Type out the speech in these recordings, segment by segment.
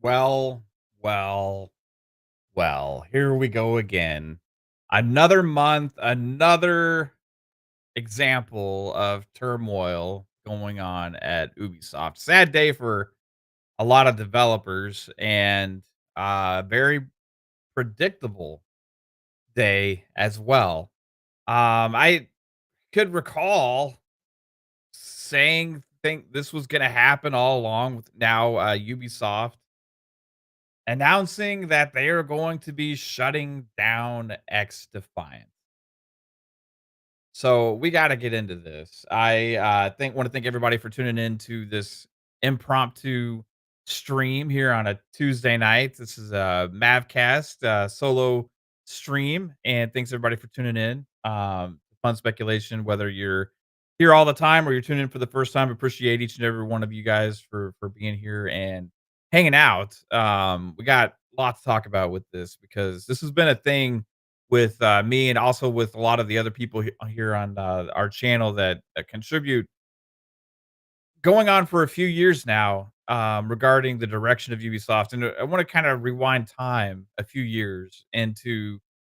Well, well, well, here we go again. Another month, another example of turmoil going on at Ubisoft. Sad day for a lot of developers and very predictable day as well. I could recall saying think this was going to happen all along with now Ubisoft announcing that they are going to be shutting down XDefiant. So we got to get into this. I think want to thank everybody for tuning in to this impromptu stream here on a Tuesday night. This is a MAVCast solo stream, and thanks everybody for tuning in. Fun speculation. Whether you're here all the time or you're tuning in for the first time, appreciate each and every one of you guys for being here and hanging out. We got a lot to talk about with this because this has been a thing with me and also with a lot of the other people here on our channel that contribute going on for a few years now regarding the direction of Ubisoft. And I want to kind of rewind time a few years into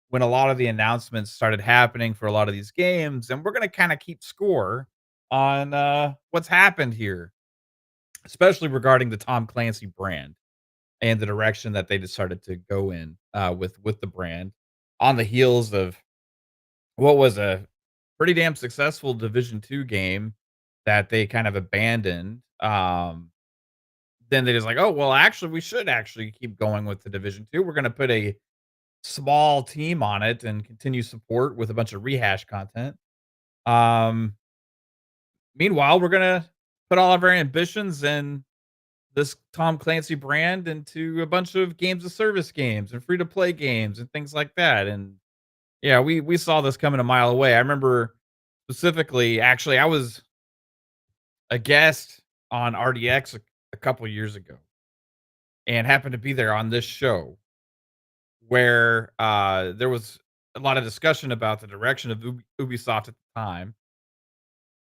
when a lot of the announcements started happening for a lot of these games. And we're going to kind of keep score on what's happened here, especially regarding the Tom Clancy brand and the direction that they decided to go in with the brand on the heels of what was a pretty damn successful Division 2 game that they kind of abandoned. Then they just like, "Oh, well, actually, we should actually keep going with the Division 2. We're gonna put a small team on it and continue support with a bunch of rehash content." Um, Meanwhile, we're gonna put all of our ambitions and this Tom Clancy brand into a bunch of games of service games and free to play games and things like that. And yeah, we saw this coming a mile away. I remember specifically, actually, I was a guest on RDX a couple years ago and happened to be there on this show where there was a lot of discussion about the direction of Ubisoft at the time.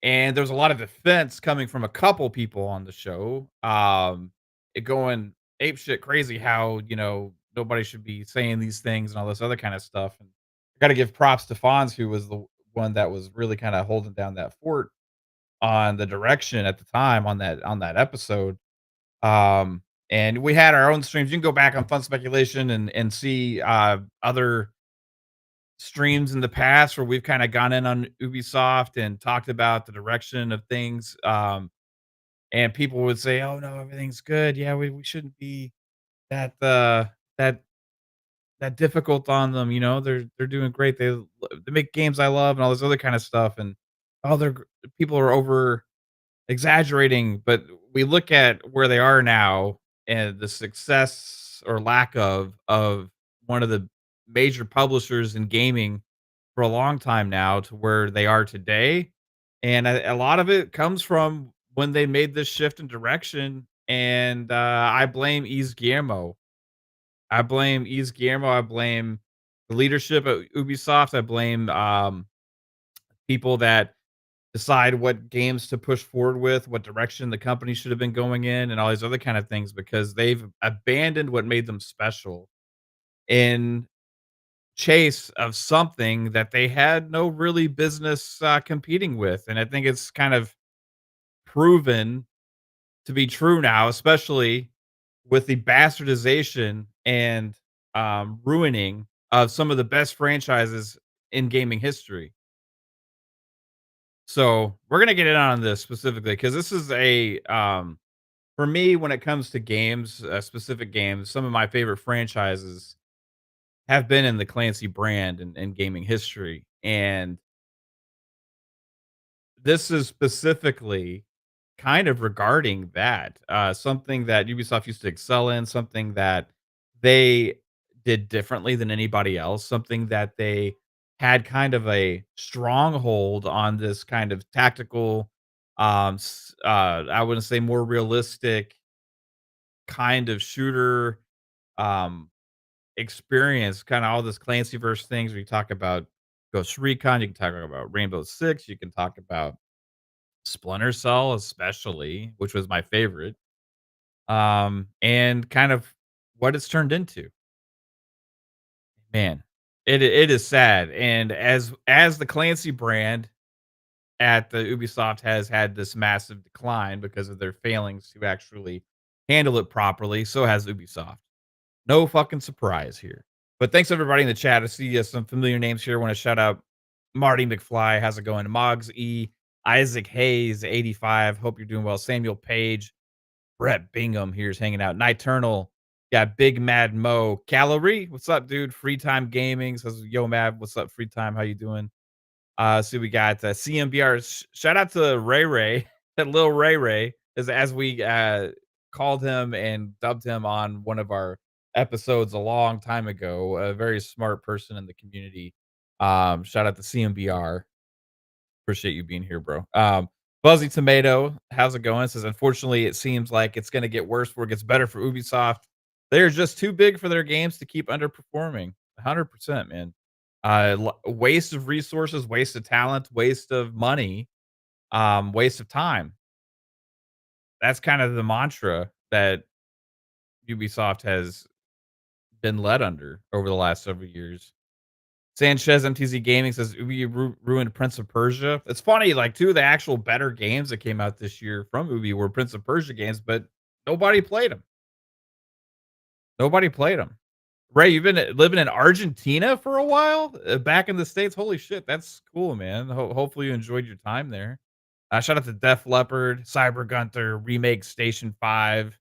And there was a lot of defense coming from a couple people on the show. It going ape shit crazy how, nobody should be saying these things and all this other kind of stuff. And I got to give props to Fonz, who was the one that was really kind of holding down that fort on the direction at the time on that episode. And we had our own streams. You can go back on Fun Speculation and see other streams in the past where we've kind of gone in on Ubisoft and talked about the direction of things. And people would say, "Oh no, everything's good. Yeah, we shouldn't be that that that difficult on them. They're doing great. They make games I love and all this other kind of stuff." And oh, people are over exaggerating. But we look at where they are now and the success or lack of one of the major publishers in gaming for a long time now to where they are today. And a lot of it comes from when they made this shift in direction and I blame Yves Guillermo. I blame Yves Guillermo. I blame the leadership at Ubisoft. I blame people that decide what games to push forward with, what direction the company should have been going in, and all these other kind of things because they've abandoned what made them special in chase of something that they had no really business competing with. And I think it's kind of proven to be true now, especially with the bastardization and ruining of some of the best franchises in gaming history. So we're gonna get in on this specifically because this is a for me when it comes to games, specific games. Some of my favorite franchises have been in the Clancy brand and gaming history, and this is specifically kind of regarding that, something that Ubisoft used to excel in, something that they did differently than anybody else, something that they had kind of a stronghold on this kind of tactical, I wouldn't say more realistic kind of shooter, um, experience, kinda all this Clancyverse things where you talk about Ghost Recon, you can talk about Rainbow Six, you can talk about Splinter Cell especially, which was my favorite, and kind of what it's turned into. Man, it is sad, and as the Clancy brand at the Ubisoft has had this massive decline because of their failings to actually handle it properly, so has Ubisoft. No fucking surprise here. But thanks everybody in the chat. I see some familiar names here. I want to shout out Marty McFly. How's it going? Moggs E. Isaac Hayes, 85. Hope you're doing well. Samuel Page. Brett Bingham here's hanging out. Niturnal. Got Big Mad Mo. Calorie. What's up, dude? Free Time Gaming says, Yo, Mad. What's up, Free Time? How you doing? So we got CMBR. Shout out to Ray Ray, that little Ray Ray, as we called him and dubbed him on one of our episodes a long time ago. A very smart person in the community. Shout out to CMBR. Appreciate you being here, bro. Buzzy Tomato, how's it going? Says, unfortunately, it seems like it's going to get worse before it gets better for Ubisoft. They're just too big for their games to keep underperforming. 100%, man. Waste of resources, waste of talent, waste of money, waste of time. That's kind of the mantra that Ubisoft has been led under over the last several years. Sanchez MTZ Gaming says Ubi ruined Prince of Persia. It's funny, like two of the actual better games that came out this year from Ubi were Prince of Persia games, but nobody played them. Nobody played them. Ray, you've been living in Argentina for a while, back in the States. Holy shit, that's cool, man. Hopefully you enjoyed your time there. Shout out to Def Leppard, Cyber Gunter, Remake Station 5.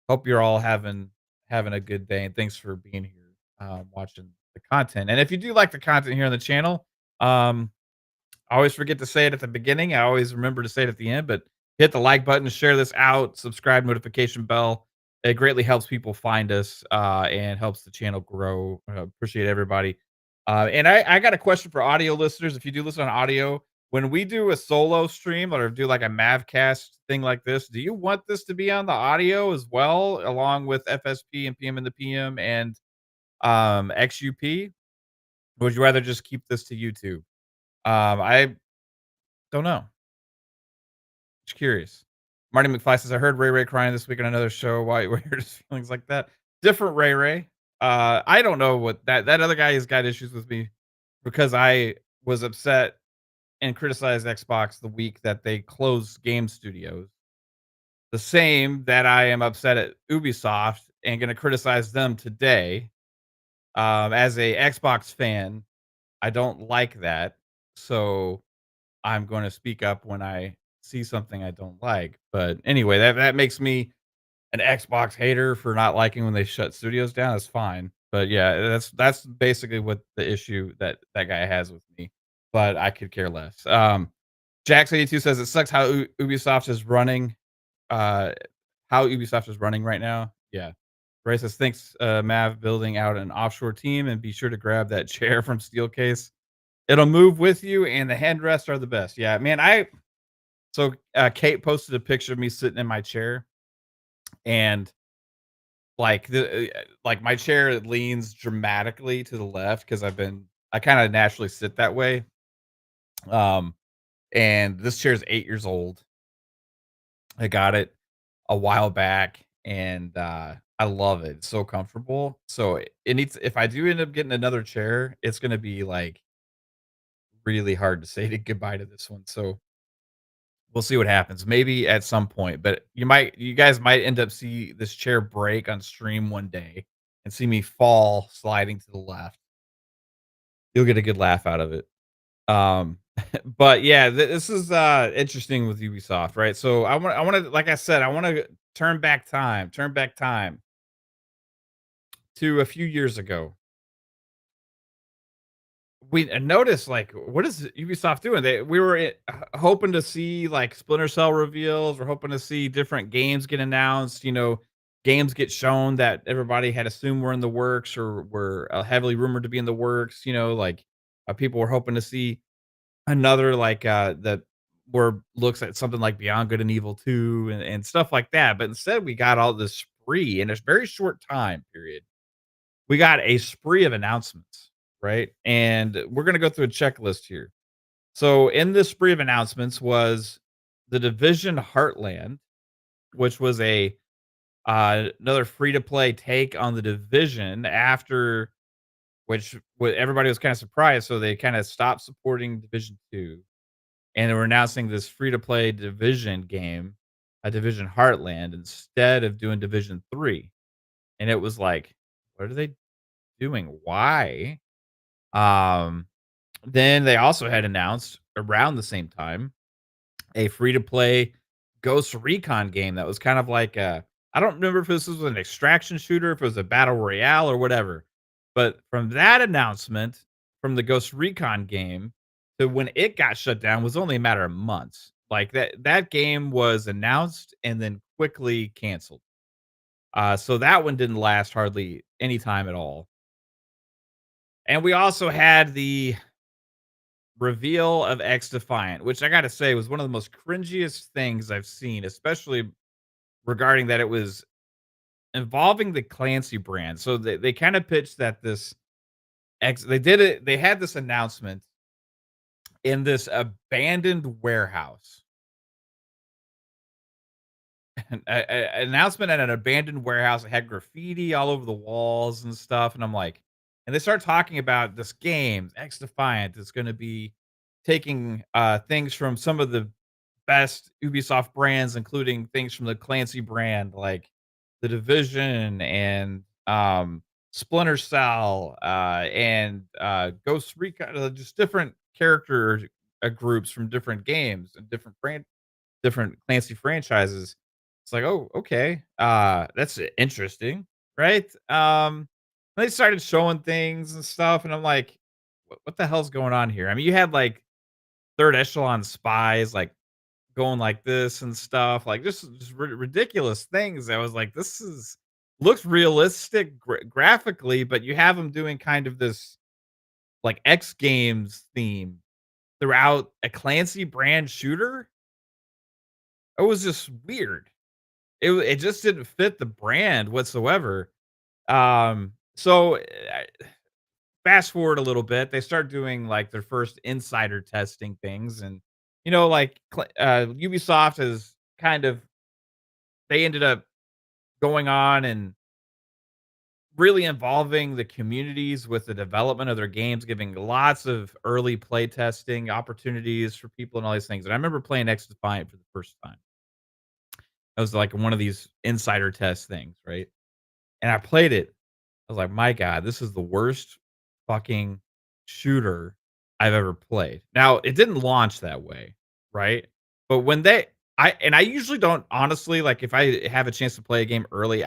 Hope you're all having a good day, and thanks for being here, watching the content. And if you do like the content here on the channel, um, I always forget to say it at the beginning. I always remember to say it at the end, but hit the like button, share this out, subscribe, notification bell. It greatly helps people find us and helps the channel grow. Appreciate everybody. And I got a question for audio listeners. If you do listen on audio, when we do a solo stream or do like a MAVCast thing like this, do you want this to be on the audio as well, along with FSP and PM in the PM and XUP? Or would you rather just keep this to YouTube? I don't know. Just curious. Marty McFly says, I heard Ray Ray crying this week on another show. Why were your feelings like that? Different Ray Ray. I don't know what that other guy has got issues with me because I was upset and criticized Xbox the week that they closed game studios. The same that I am upset at Ubisoft and going to criticize them today. As a Xbox fan, I don't like that. So I'm going to speak up when I see something I don't like. But anyway, that makes me an Xbox hater for not liking when they shut studios down. That's fine. But yeah, that's basically what the issue that guy has with me. But I could care less. Jax82 says it sucks how Ubisoft is running. Uh, how Ubisoft is running right now. Yeah. Ray says thanks, Mav, building out an offshore team, and be sure to grab that chair from Steelcase. It'll move with you, and the headrests are the best. Yeah, man. Kate posted a picture of me sitting in my chair. and like my chair leans dramatically to the left because I kind of naturally sit that way. Um, and this chair is 8 years old. I got it a while back, and I love it. It's so comfortable. So it needs. If I do end up getting another chair, it's gonna be like really hard to say goodbye to this one. So we'll see what happens. Maybe at some point, but you guys might end up see this chair break on stream one day and see me fall sliding to the left. You'll get a good laugh out of it. But yeah, this is interesting with Ubisoft, right? So I want to like I said, I want to turn back time to a few years ago. We noticed like what is Ubisoft doing? We were hoping to see like Splinter Cell reveals. We're hoping to see different games get announced. Games get shown that everybody had assumed were in the works or were heavily rumored to be in the works. Like people were hoping to see another like that where looks at something like Beyond Good and Evil 2 and stuff like that. But instead, we got all this spree in a very short time period. We got a spree of announcements, right? And we're going to go through a checklist here. So, in this spree of announcements was the Division Heartland, which was a another free to play take on the Division after everybody was kind of surprised. So, they kind of stopped supporting Division 2 and they were announcing this free to play Division game, a Division Heartland, instead of doing Division 3. And it was like, what are they doing? Why? Um, then they also had announced around the same time a free to play Ghost Recon game that was kind of like I don't remember if this was an extraction shooter, if it was a battle royale or whatever. But from that announcement, from the Ghost Recon game to when it got shut down was only a matter of months. Like that game was announced and then quickly canceled. So that one didn't last hardly any time at all. And we also had the reveal of XDefiant, which I gotta say was one of the most cringiest things I've seen, especially regarding that it was involving the Clancy brand. So they kind of pitched that this X they did it, they had this announcement in this abandoned warehouse. Announcement at an abandoned warehouse. It had graffiti all over the walls and stuff. And I'm like, and they start talking about this game, X Defiant, is going to be taking things from some of the best Ubisoft brands, including things from the Clancy brand, like the Division and Splinter Cell and Ghost Recon, just different character groups from different games and different Clancy franchises. It's like, "Oh, okay. That's interesting." Right? They started showing things and stuff, and I'm like, What the hell's going on here?" I mean, you had, like, third echelon spies, like, going like this and stuff, like, just ridiculous things. I was like, "This is looks realistic graphically, but you have them doing kind of this, like, X Games theme throughout a Clancy brand shooter?" It was just weird. It just didn't fit the brand whatsoever. So fast forward a little bit, they start doing like their first insider testing things, and like Ubisoft is kind of they ended up going on and really involving the communities with the development of their games, giving lots of early play testing opportunities for people and all these things. And I remember playing X Defiant for the first time. It was like one of these insider test things, right? And I played it. I was like, "My god, this is the worst fucking shooter I've ever played." Now, it didn't launch that way, right? But when I usually don't honestly, like, if I have a chance to play a game early,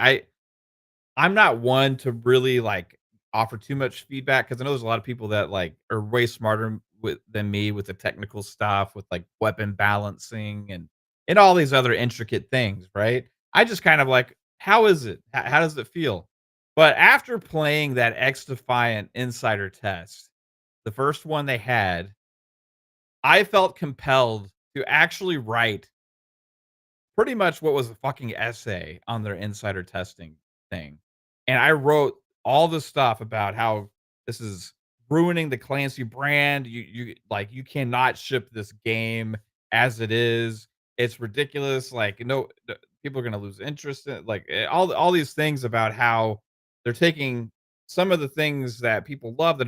I'm not one to really, like, offer too much feedback because I know there's a lot of people that, like, are way smarter than me with the technical stuff, with, like, weapon balancing and all these other intricate things, right? I just kind of like, "How is it? How does it feel?" But after playing that X Defiant insider test, the first one they had, I felt compelled to actually write pretty much what was a fucking essay on their insider testing thing. And I wrote all this stuff about how this is ruining the Clancy brand. You like you cannot ship this game as it is. It's ridiculous. Like people are gonna lose interest in like all these things about how they're taking some of the things that people love that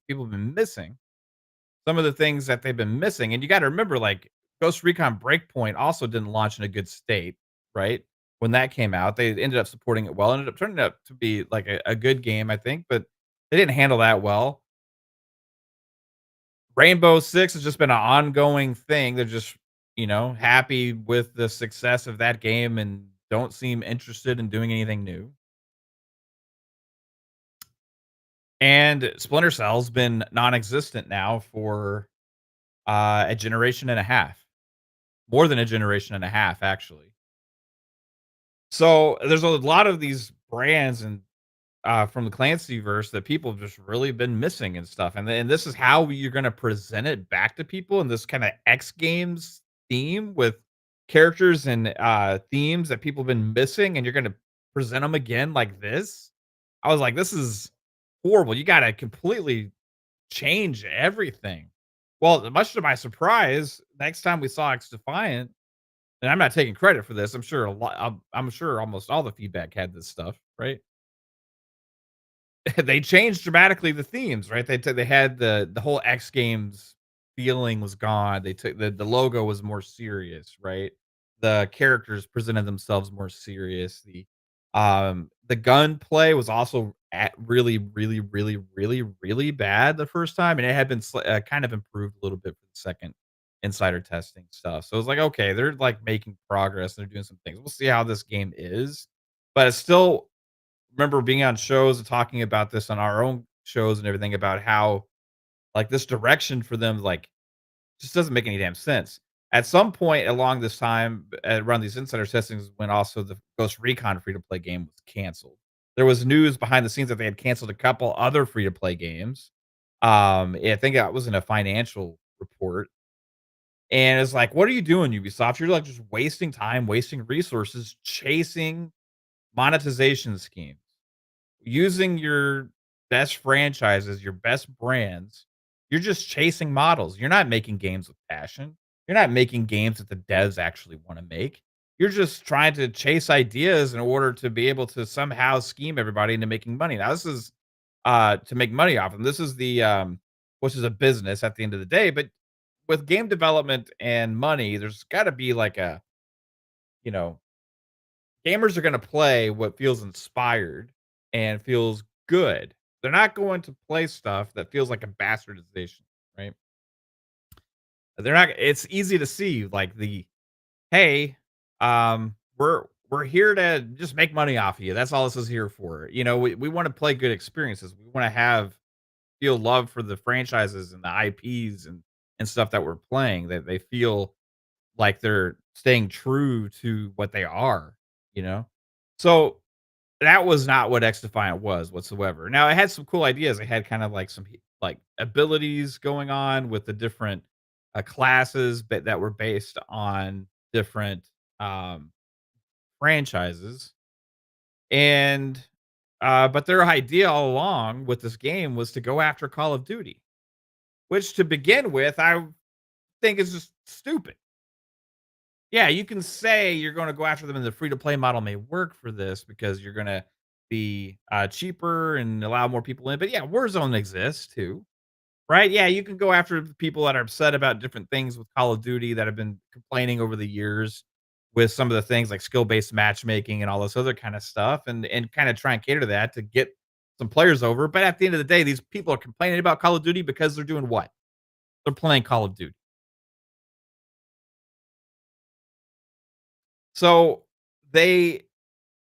people have been missing, some of the things that they've been missing. And you got to remember, like Ghost Recon Breakpoint also didn't launch in a good state, right? When that came out, they ended up supporting it well, ended up turning out to be like a good game, I think, but they didn't handle that well. Rainbow Six has just been an ongoing thing. They're just, happy with the success of that game and don't seem interested in doing anything new. And Splinter Cell's been non-existent now for a generation and a half. More than a generation and a half, actually. So, there's a lot of these brands and, from the Clancyverse that people have just really been missing and stuff, and this is how you're gonna present it back to people in this kinda X Games theme with characters and, themes that people have been missing, and you're gonna present them again like this? I was like, "This is horrible. You gotta completely change everything." Well, much to my surprise, next time we saw XDefiant, and I'm not taking credit for this. I'm sure a lot. I'm sure almost all the feedback had this stuff, right? They changed dramatically the themes, right? They had the whole X Games feeling was gone. They took the logo was more serious, right? The characters presented themselves more serious. The gunplay was also at really, really, really, really, really bad the first time, and it had been kind of improved a little bit for the second insider testing stuff. So it was like, okay, they're like making progress. They're doing some things. We'll see how this game is, but it's still remember being on shows and talking about this on our own shows and everything about how like this direction for them like just doesn't make any damn sense. At some point along this time, around these insider testings, when also the Ghost Recon free to play game was canceled. There was news behind the scenes that they had canceled a couple other free to play games. I think that was in a financial report. And it's like, what are you doing, Ubisoft? You're like just wasting time, wasting resources, chasing monetization schemes, using your best franchises, your best brands, you're just chasing models. You're not making games with passion. You're not making games that the devs actually want to make. You're just trying to chase ideas in order to be able to somehow scheme everybody into making money. Now, this is to make money off them. This is which is a business at the end of the day. But with game development and money, there's got to be like you know, gamers are gonna play what feels inspired and feels good. They're not going to play stuff that feels like a bastardization, right? They're not it's easy to see like "Hey, we're here to just make money off of you. That's all this is here for." We wanna play good experiences. We wanna feel love for the franchises and the IPs and stuff that we're playing, that they feel like they're staying true to what they are, you know? So that was not what XDefiant was whatsoever. Now, it had some cool ideas. It had kind of like like abilities going on with the different classes, but that were based on different um, franchises. And but their idea all along with this game was to go after Call of Duty, which to begin with, I think is just stupid. Yeah, you can say you're gonna go after them and the free to play model may work for this because you're gonna be, cheaper and allow more people in, but yeah, Warzone exists too, right? Yeah, you can go after the people that are upset about different things with Call of Duty that have been complaining over the years with some of the things like skill-based matchmaking and all this other kind of stuff and kinda try and cater to that to get some players over, but at the end of the day, these people are complaining about Call of Duty because they're doing what? They're playing Call of Duty. So, they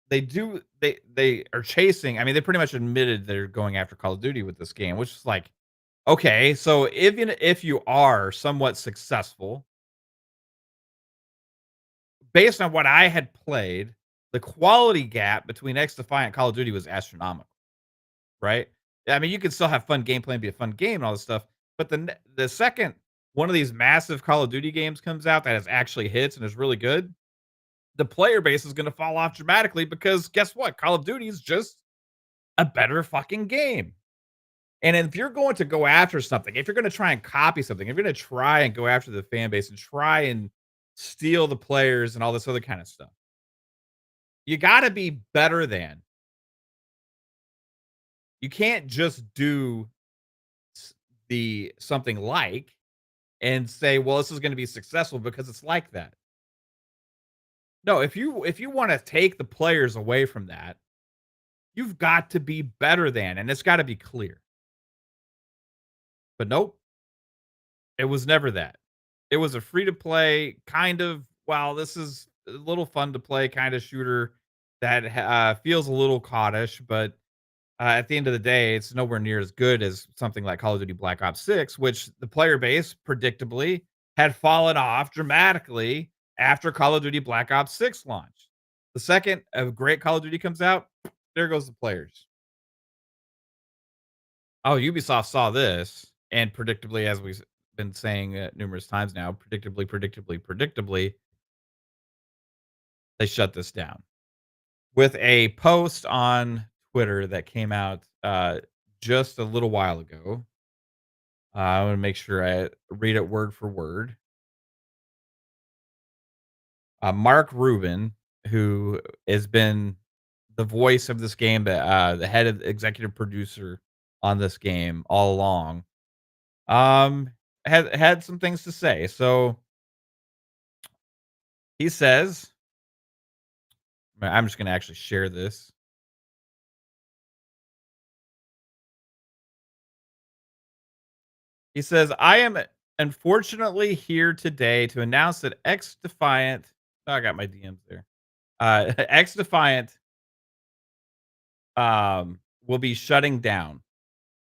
they are chasing. I mean, they pretty much admitted they're going after Call of Duty with this game, which is like, okay, so even if you are somewhat successful, based on what I had played, the quality gap between XDefiant and Call of Duty was astronomical, right? I mean, you can still have fun gameplay and be a fun game and all this stuff, but the second one of these massive Call of Duty games comes out that is actually hits and is really good, the player base is gonna fall off dramatically because guess what? Call of Duty is just a better fucking game. And if you're going to go after something, if you're gonna try and copy something, if you're gonna try and go after the fan base and try and steal the players and all this other kind of stuff, you gotta be better than. You can't just do s the something like and say, "Well, this is gonna be successful because it's like that." No, if you wanna take the players away from that, you've got to be better than, and it's gotta be clear. But nope, it was never that. It was a free to play kind of, wow, this is a little fun to play kind of shooter that feels a little coddish, but at the end of the day, it's nowhere near as good as something like Call of Duty Black Ops 6, which the player base predictably had fallen off dramatically after Call of Duty Black Ops 6 launched. The second a great Call of Duty comes out, there goes the players. Oh, Ubisoft saw this and predictably, as we've been saying numerous times now, predictably, they shut this down with a post on Twitter that came out just a little while ago. I want to make sure I read it word for word. Mark Rubin, who has been the voice of this game, the head of executive producer on this game all along, had some things to say. So he says, I'm just going to actually share this. He says, I am unfortunately here today to announce that XDefiant, oh, I got my DMs there. XDefiant will be shutting down.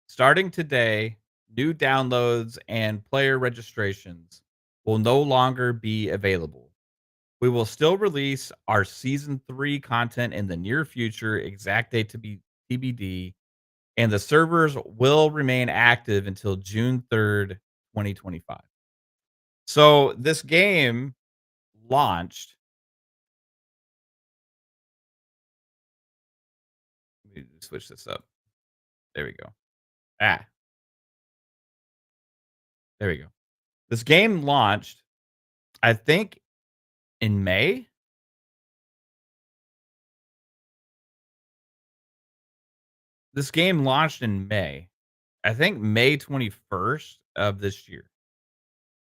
Starting today, new downloads and player registrations will no longer be available. We will still release our season 3 content in the near future, exact date to be TBD, and the servers will remain active until June 3rd, 2025. So this game launched. Let me switch this up. There we go. Ah, there we go. This game launched, I think, in May. This game launched in May. I think May 21st of this year.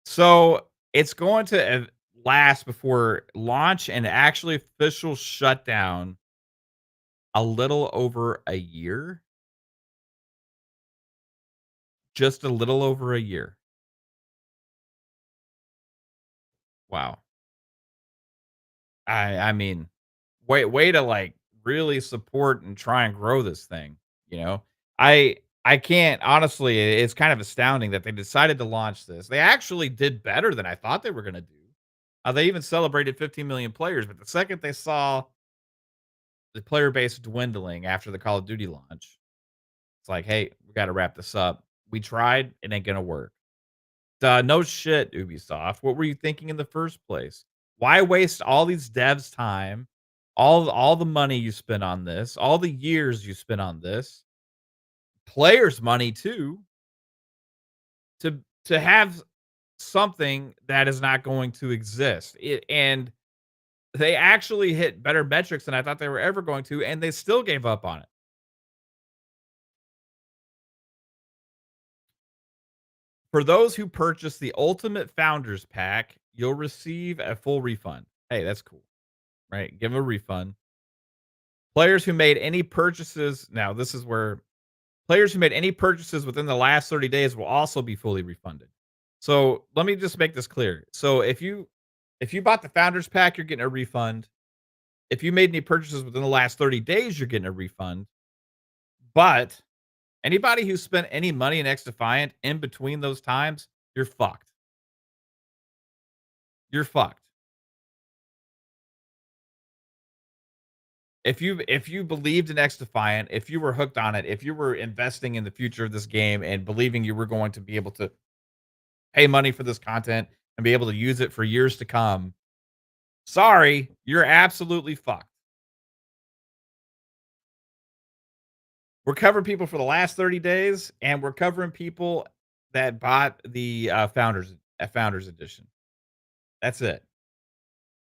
So it's going to last before launch and actually official shutdown a little over a year. Just a little over a year. Wow. I mean, way to like really support and try and grow this thing, you know? I can't honestly, it's kind of astounding that they decided to launch this. They actually did better than I thought they were going to do. They even celebrated 15 million players, but the second they saw the player base dwindling after the Call of Duty launch, it's like, hey, we got to wrap this up. We tried, it ain't going to work. No shit, Ubisoft. What were you thinking in the first place? Why waste all these devs' time, all the money you spent on this, all the years you spent on this, players' money too, to have something that is not going to exist. And they actually hit better metrics than I thought they were ever going to, and they still gave up on it. For those who purchase the Ultimate Founders Pack, you'll receive a full refund. Hey, that's cool, right? Give 'em a refund. Players who made any purchases now this is where players who made any purchases within the last 30 days will also be fully refunded. So, let me just make this clear. So, if you bought the Founders Pack, you're getting a refund. If you made any purchases within the last 30 days, you're getting a refund. But anybody who spent any money in XDefiant in between those times, you're fucked. You're fucked. If you believed in XDefiant, if you were hooked on it, if you were investing in the future of this game and believing you were going to be able to pay money for this content and be able to use it for years to come, Sorry, you're absolutely fucked. We're covering people for the last 30 days, and we're covering people that bought the, Founders Edition. That's it.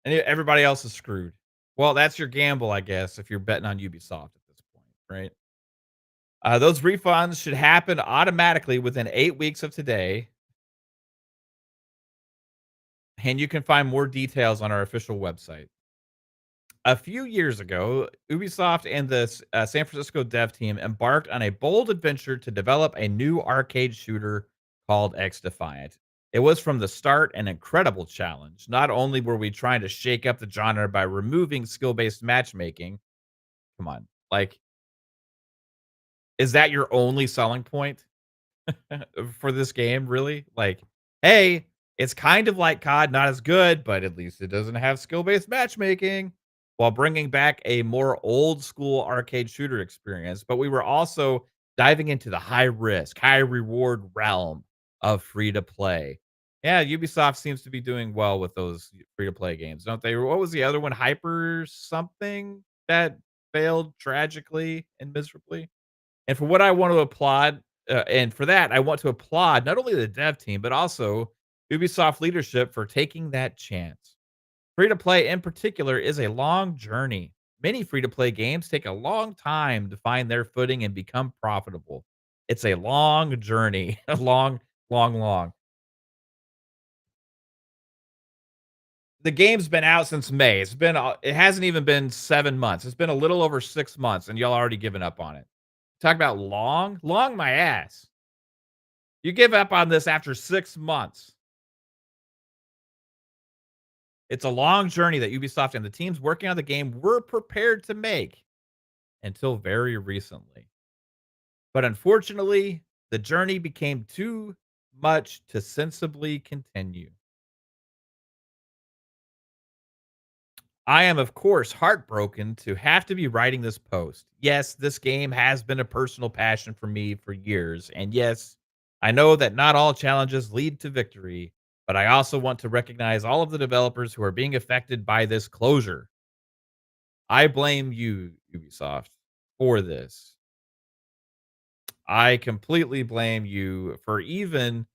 And everybody else is screwed. Well, that's your gamble, I guess, if you're betting on Ubisoft at this point, right? Those refunds should happen automatically within 8 weeks of today, and you can find more details on our official website. A few years ago, Ubisoft and the San Francisco dev team embarked on a bold adventure to develop a new arcade shooter called XDefiant. It was from the start an incredible challenge. Not only were we trying to shake up the genre by removing skill based matchmaking, come on, like, is that your only selling point? For this game, really? Like, hey, it's kind of like COD, not as good, but at least it doesn't have skill-based matchmaking, while bringing back a more old school arcade shooter experience. But we were also diving into the high risk, high reward realm of free to play. Yeah, Ubisoft seems to be doing well with those free to play games, don't they? What was the other one? Hyper something that failed tragically and miserably? And for what I want to applaud, and for that, I want to applaud not only the dev team, but also Ubisoft leadership for taking that chance. Free to play in particular is a long journey. Many free to play games take a long time to find their footing and become profitable. It's a long journey, a long, long, long. The game's been out since May. It hasn't even been 7 months. It's been a little over 6 months and y'all already given up on it. Talk about long, long my ass. You give up on this after 6 months. It's a long journey that Ubisoft and the teams working on the game were prepared to make until very recently. But unfortunately, the journey became too much to sensibly continue. I am, of course, heartbroken to have to be writing this post. Yes, this game has been a personal passion for me for years. And yes, I know that not all challenges lead to victory, but I also want to recognize all of the developers who are being affected by this closure. I blame you, Ubisoft, for this. I completely blame you for even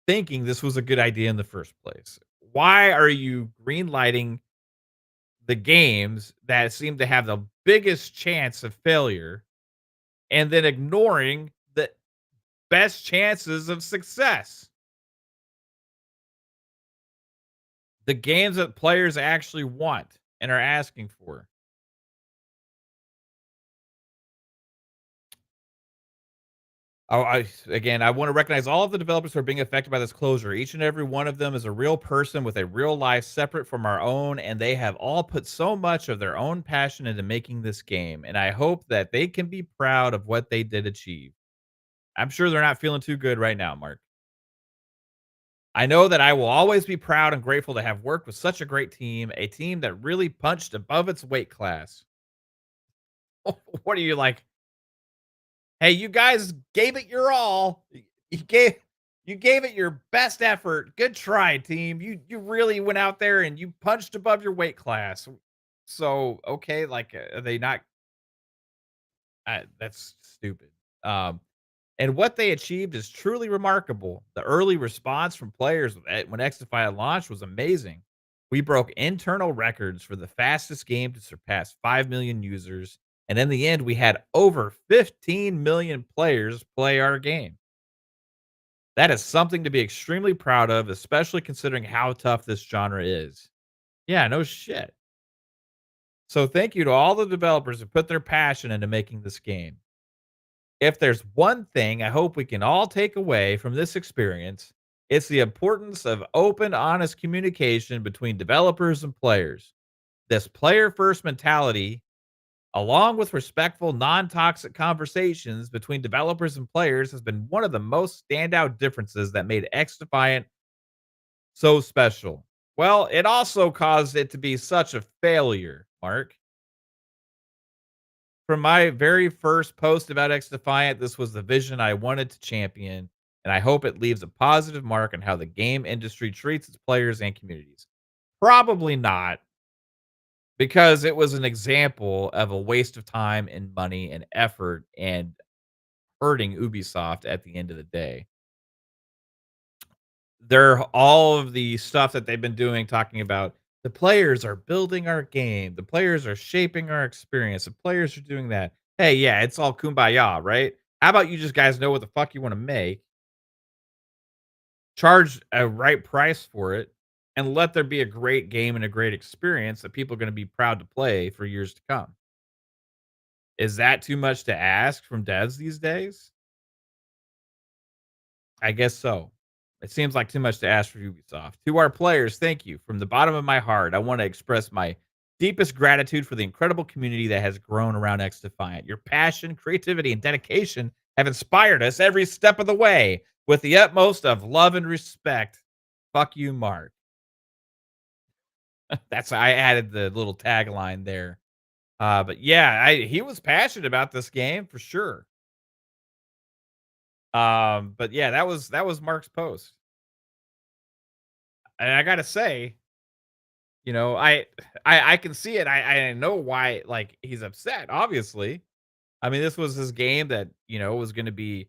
thinking this was a good idea in the first place. Why are you greenlighting the games that seem to have the biggest chance of failure and then ignoring the best chances of success? The games that players actually want and are asking for. Oh, I want to recognize all of the developers who are being affected by this closure. Each and every one of them is a real person with a real life separate from our own, and they have all put so much of their own passion into making this game. And I hope that they can be proud of what they did achieve. I'm sure they're not feeling too good right now, Mark. I know that I will always be proud and grateful to have worked with such a great team, a team that really punched above its weight class. What are you like? Hey, you guys gave it your all. You gave you gave it your best effort. Good try, team. You really went out there and you punched above your weight class. So, okay, like, are they not that's stupid. And what they achieved is truly remarkable. The early response from players when XDefiant launched was amazing. We broke internal records for the fastest game to surpass 5 million users. And in the end, we had over 15 million players play our game. That is something to be extremely proud of, especially considering how tough this genre is. Yeah, no shit. So thank you to all the developers who put their passion into making this game. If there's one thing I hope we can all take away from this experience, it's the importance of open, honest communication between developers and players. This player first mentality, along with respectful, non toxic conversations between developers and players, has been one of the most standout differences that made X Defiant so special. Well, it also caused it to be such a failure, Mark. From my very first post about X Defiant, this was the vision I wanted to champion, and I hope it leaves a positive mark on how the game industry treats its players and communities. Probably not, because it was an example of a waste of time and money and effort and hurting Ubisoft at the end of the day. They're all of the stuff that they've been doing talking about the players are building our game, the players are shaping our experience, the players are doing that. Hey, yeah, it's all kumbaya, right? How about you just guys know what the fuck you want to make, charge a right price for it, and let there be a great game and a great experience that people are going to be proud to play for years to come. Is that too much to ask from devs these days? I guess so. It seems like too much to ask for Ubisoft. To our players, thank you. From the bottom of my heart, I want to express my deepest gratitude for the incredible community that has grown around XDefiant. Your passion, creativity, and dedication have inspired us every step of the way. With the utmost of love and respect. Fuck you, Mark. That's I added the little tagline there. But yeah, he was passionate about this game for sure. But yeah, that was Mark's post. And I gotta say, I can see it. I know why, like, he's upset, obviously. I mean, this was his game that, was gonna be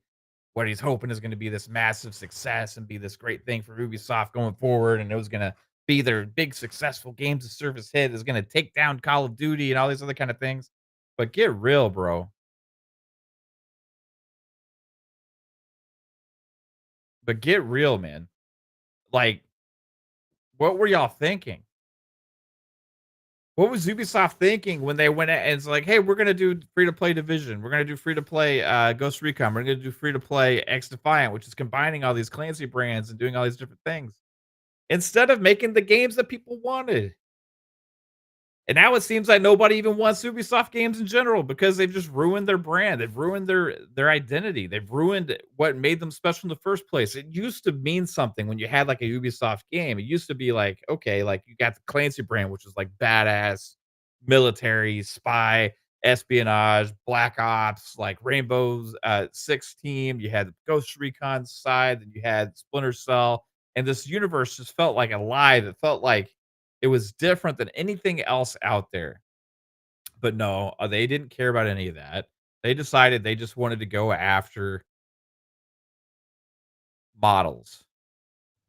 what he's hoping is gonna be this massive success and be this great thing for Ubisoft going forward, and it was gonna be their big successful games of service hit, is gonna take down Call of Duty and all these other kind of things. But get real, bro. But get real, man. Like, what were y'all thinking? What was Ubisoft thinking when they went and it's like, "Hey, we're gonna do free to play Division. We're gonna do free to play Ghost Recon. We're gonna do free to play XDefiant," which is combining all these Clancy brands and doing all these different things instead of making the games that people wanted. And now it seems like nobody even wants Ubisoft games in general because they've just ruined their brand. They've ruined their identity. They've ruined what made them special in the first place. It used to mean something when you had like a Ubisoft game. It used to be like, okay, like you got the Clancy brand, which was like badass military, spy, espionage, black ops, like Rainbow's Six team. You had the Ghost Recon side, then you had Splinter Cell, and this universe just felt like alive. It felt like it was different than anything else out there. But no, they didn't care about any of that. They decided they just wanted to go after models.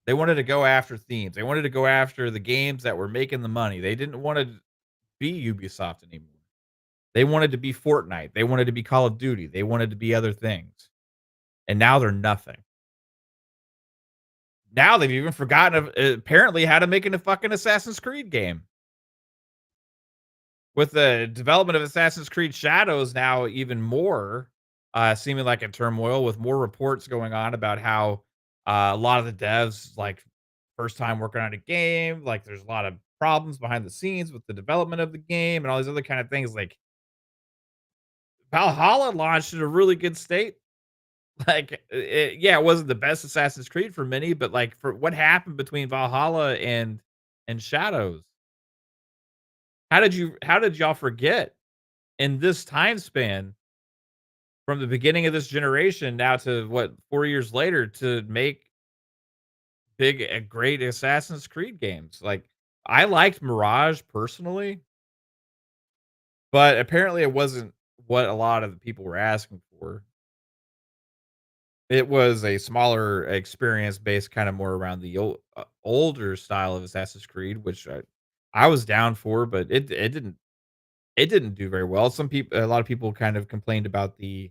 They wanted to go after themes. They wanted to go after the games that were making the money. They didn't want to be Ubisoft anymore. They wanted to be Fortnite. They wanted to be Call of Duty. They wanted to be other things. And now they're nothing. Now they've even forgotten apparently how to make a fucking Assassin's Creed game. With the development of Assassin's Creed Shadows now even more, seeming like a turmoil with more reports going on about how, a lot of the devs, like, first time working on a game, like, there's a lot of problems behind the scenes with the development of the game and all these other kind of things, like, Valhalla launched in a really good state. Like, yeah, it wasn't the best Assassin's Creed for many, but, like, for what happened between Valhalla and Shadows? How did y'all forget in this time span from the beginning of this generation now to what 4 years later to make great Assassin's Creed games? Like, I liked Mirage personally, but apparently it wasn't what a lot of the people were asking for. It was a smaller experience based kind of more around the older style of Assassin's Creed, which I was down for, but it didn't do very well. A lot of people kind of complained about the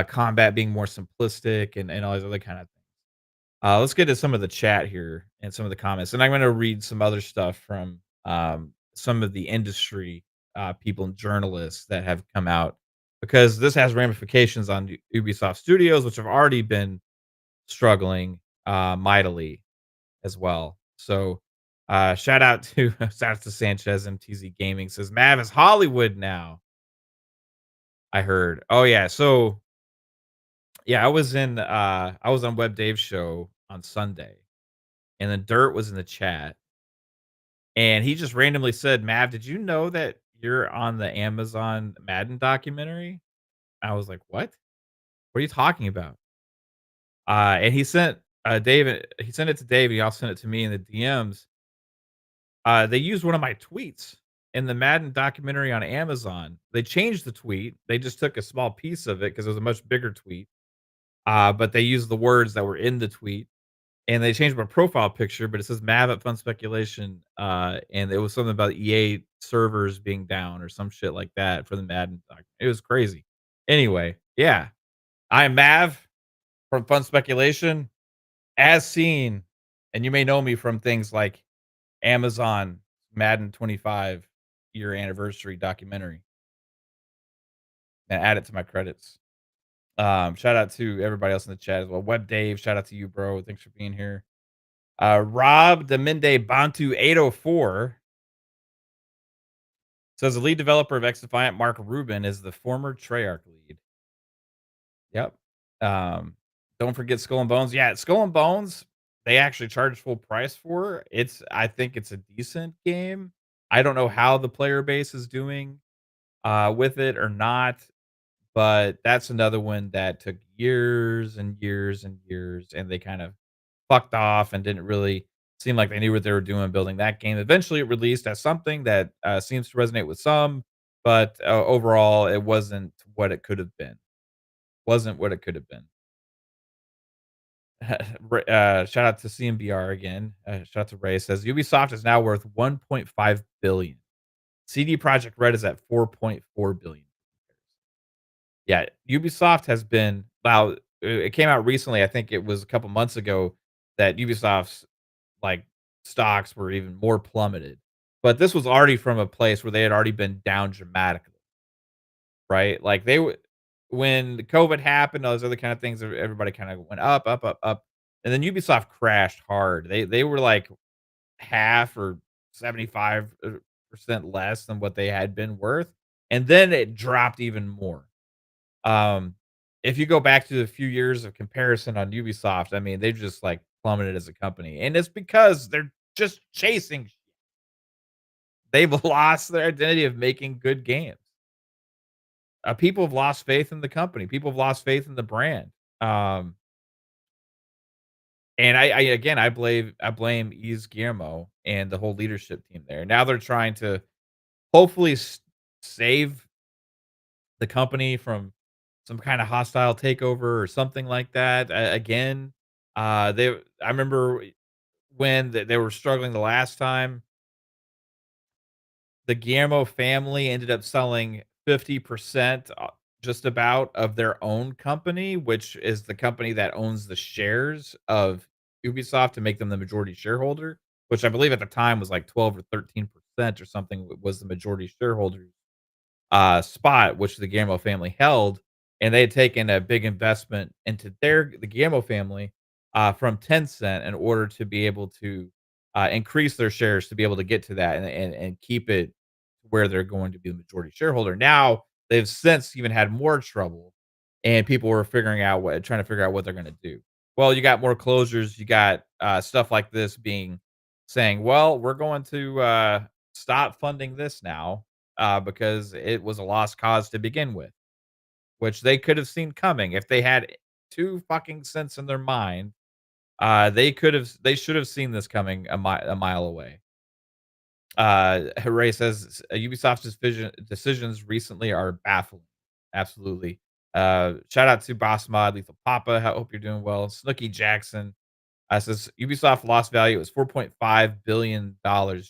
combat being more simplistic and all these other kind of things. Let's get to some of the chat here and some of the comments, and I'm going to read some other stuff from some of the industry people and journalists that have come out because this has ramifications on Ubisoft Studios, which have already been struggling mightily as well. So, shout out to shout out to Sanchez MTZ Gaming says Mav is Hollywood now. I heard. Oh yeah. So yeah, I was on Web Dave's show on Sunday, and then Dirt was in the chat, and he just randomly said, "Mav, did you know that you're on the Amazon Madden documentary?" I was like, "What? What are you talking about?" And he sent Dave. He sent it to Dave. He also sent it to me in the DMs. They used one of my tweets in the Madden documentary on Amazon. They changed the tweet. They just took a small piece of it because it was a much bigger tweet. But they used the words that were in the tweet, and they changed my profile picture, but it says Mav at Fun Speculation, and it was something about EA servers being down or some shit like that for the Madden doc. It was crazy. Anyway, yeah, I am Mav from Fun Speculation, as seen, and you may know me from things like Amazon Madden 25 year anniversary documentary, and add it to my credits. Shout out to everybody else in the chat as well. Web Dave, shout out to you, bro. Thanks for being here. Rob Deminde Bantu 804 says the lead developer of XDefiant, Mark Rubin, is the former Treyarch lead. Yep. Um, don't forget Skull and Bones. Yeah, Skull and Bones, they actually charge full price for. I think it's a decent game. I don't know how the player base is doing with it or not, but that's another one that took years and years and years, and they kind of fucked off and didn't really seem like they knew what they were doing building that game. Eventually, it released as something that seems to resonate with some, but overall, it wasn't what it could have been. Wasn't what it could have been. Shout out to CMBR again. Shout out to Ray says Ubisoft is now worth 1.5 billion. CD Project Red is at 4.4 billion. Yeah, Ubisoft has been wow. It came out recently. I think it was a couple months ago that Ubisoft's like stocks were even more plummeted. But this was already from a place where they had already been down dramatically, right? Like when the COVID happened, all those other kind of things, everybody kind of went up, up, up, up, and then Ubisoft crashed hard. They were like half or 75% less than what they had been worth, and then it dropped even more. Um, if you go back to a few years of comparison on Ubisoft, I mean, they've just like plummeted as a company, and it's because they're just chasing. They've lost their identity of making good games. People have lost faith in the company. People have lost faith in the brand. Um, and I blame Yves Guillermo and the whole leadership team there. Now they're trying to hopefully save the company from some kind of hostile takeover or something like that. Again, I remember when they were struggling the last time, the Guillermo family ended up selling 50% just about of their own company, which is the company that owns the shares of Ubisoft to make them the majority shareholder, which I believe at the time was like 12 or 13% or something was the majority shareholder spot, which the Guillermo family held, and they had taken a big investment into the Guillermo family from Tencent in order to be able to increase their shares to be able to get to that and keep it where they're going to be the majority shareholder. Now they've since even had more trouble, and people were trying to figure out what they're going to do. Well, you got more closures. You got stuff like this being saying, "Well, we're going to stop funding this now because it was a lost cause to begin with," which they could have seen coming if they had two fucking cents in their mind. They should have seen this coming a mile away. Hooray says Ubisoft's decisions recently are baffling. Absolutely. Shout out to Boss Mod, Lethal Papa. Hope you're doing well. Snooky Jackson says Ubisoft lost value. It was $4.5 billion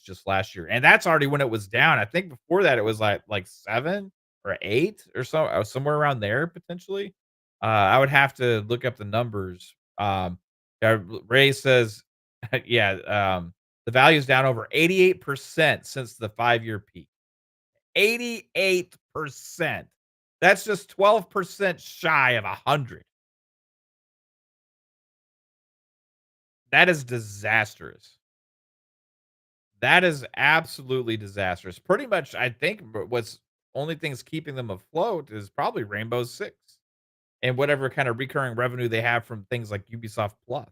just last year, and that's already when it was down. I think before that it was like 7 or 8 or so, somewhere around there potentially. I would have to look up the numbers. Ray says, yeah, the value is down over 88% since the 5-year peak. 88%. That's just 12% shy of 100. That is disastrous. That is absolutely disastrous. Pretty much, I think what's only things keeping them afloat is probably Rainbow Six and whatever kind of recurring revenue they have from things like Ubisoft Plus.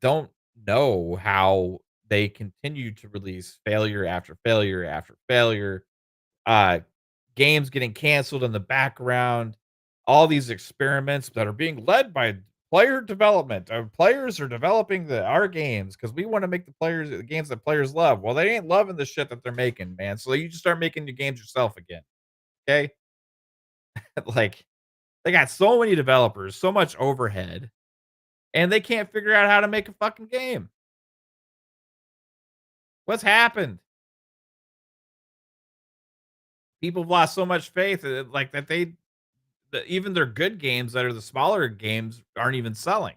Don't know how they continue to release failure after failure after failure. Uh, Games getting canceled in the background. All these experiments that are being led by player development. Our players are developing our games because we want to make the games that players love. Well, they ain't loving the shit that they're making, man. So you just start making your games yourself again. Okay, like they got so many developers, so much overhead, and they can't figure out how to make a fucking game. What's happened? People have lost so much faith, like that that even their good games that are the smaller games aren't even selling.